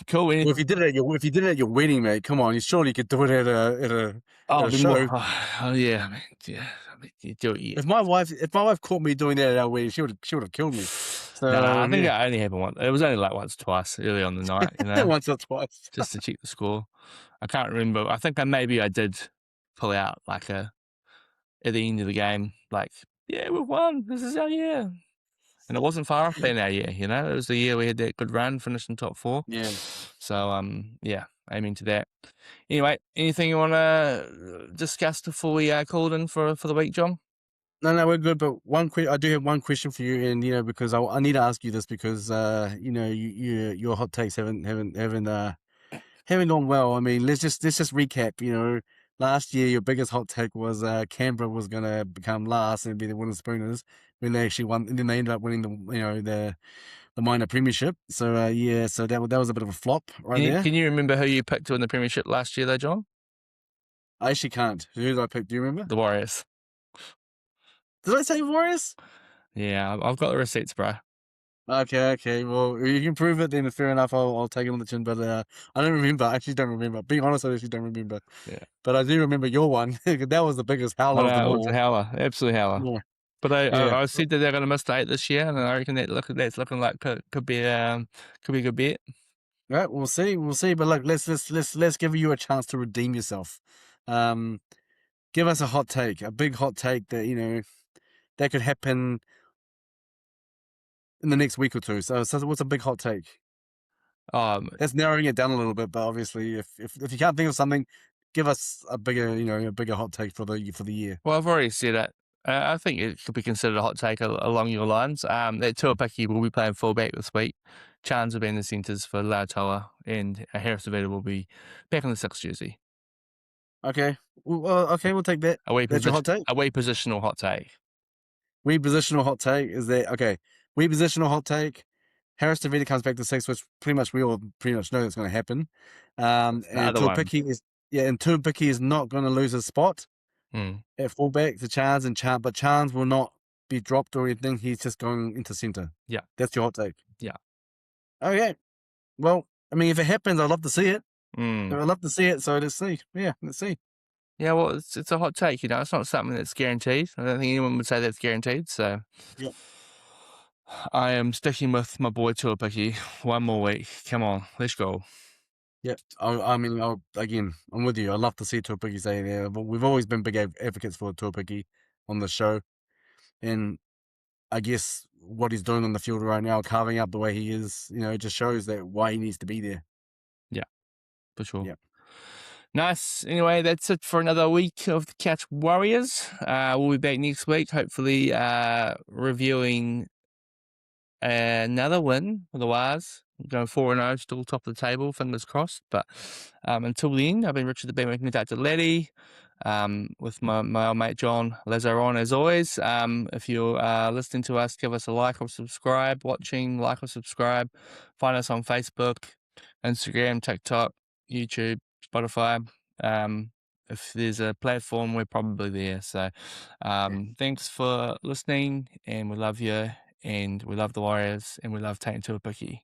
Cool. Well, if you did it at your wedding, mate, come on, you surely could do it at Oh, a be more. show. Oh yeah, I mean, yeah. I mean, you do it. Yeah. If my wife caught me doing that at our wedding, she would have killed me. No, So I think it yeah, only happened once. It was only like once, twice early on the night, once or twice. just to check the score. I can't remember. I think I did pull out like at the end of the game, like, yeah, we've won. This is our year. And it wasn't far off being our year, It was the year we had that good run, finished in top 4. Yeah. So, yeah, aiming to that. Anyway, anything you want to discuss before we called in for the week, John? No, no, we're good. But I do have one question for you, and because I need to ask you this because your hot takes haven't gone well. I mean, let's just recap. Last year your biggest hot take was Canberra was going to become last and be the Wooden Spooners when they actually won, and then they ended up winning the minor premiership. So yeah, so that was a bit of a flop right there. Can you remember who you picked to win the premiership last year, though, John? I actually can't. Who did I pick? Do you remember? The Warriors. Did I say Warriors? Yeah, I've got the receipts, bro. Okay, okay. Well, if you can prove it, then fair enough. I'll take it on the chin. But I don't remember. I actually don't remember. Being honest, I actually don't remember. Yeah. But I do remember your one. That was the biggest I howler of them know, it was a all. howler, absolute howler. Yeah, But I yeah. I I said that they're gonna miss the 8 this year, and I reckon that's looking like could be a good bet. Right. We'll see. We'll see. But look, let's give you a chance to redeem yourself. Um, give us a hot take, a big hot take that that could happen in the next week or two. So what's a big hot take? Um, That's narrowing it down a little bit, but obviously, if you can't think of something, give us a bigger, a bigger hot take for the year. well, I've already said it. I think it could be considered a hot take along your lines. That Tuapiki will be playing fullback this week. Chance will be in the centres for Lautoa, and Harris Davida will be back in the 6th jersey. Okay, well, okay, we'll take that. That's your hot take. A wee positional hot take. Repositional hot take is that okay? Repositional hot take. Harris Davida comes back to six, which pretty much we all pretty much know that's going to happen. That's the And other one. Tuapiki is and Tuapiki is not going to lose his spot Mm, at fullback to Chance but Chance will not be dropped or anything. He's just going into center. yeah, That's your hot take. yeah. Okay. Well, I mean, if it happens, I'd love to see it. Mm. I'd love to see it. So let's see. Yeah, let's see. Yeah, well, it's a hot take, it's not something that's guaranteed. I don't think anyone would say that's guaranteed, so Yep. I am sticking with my boy Tuapiki. One more week. Come on, let's go. Yep. I mean, again, I'm with you. I'd love to see Tuapiki stay there. But we've always been big advocates for Tuapiki on the show. And I guess what he's doing on the field right now, carving up the way he is, it just shows that why he needs to be there. Yeah, for sure. Yep. Nice. Anyway, that's it for another week of the Catch Warriors. We'll be back next week, hopefully reviewing another win for the Wars. Going 4-0, still top of the table, fingers crossed. But until then, I've been Richard the Bean Dr. Laddie, with my old mate John Lazaron as always. If you're listening to us, give us a like or subscribe. Watching, like or subscribe. Find us on Facebook, Instagram, TikTok, YouTube, Spotify. If there's a platform, we're probably there. So thanks for listening, and we love you, and we love the Warriors, and we love Tate Tuapiki.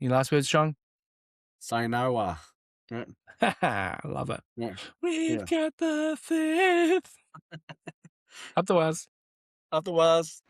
Any last words, Sean? Sayonara. Right. I love it. Yeah. We've Yeah. got the fifth. Up the Wars. Otherwise.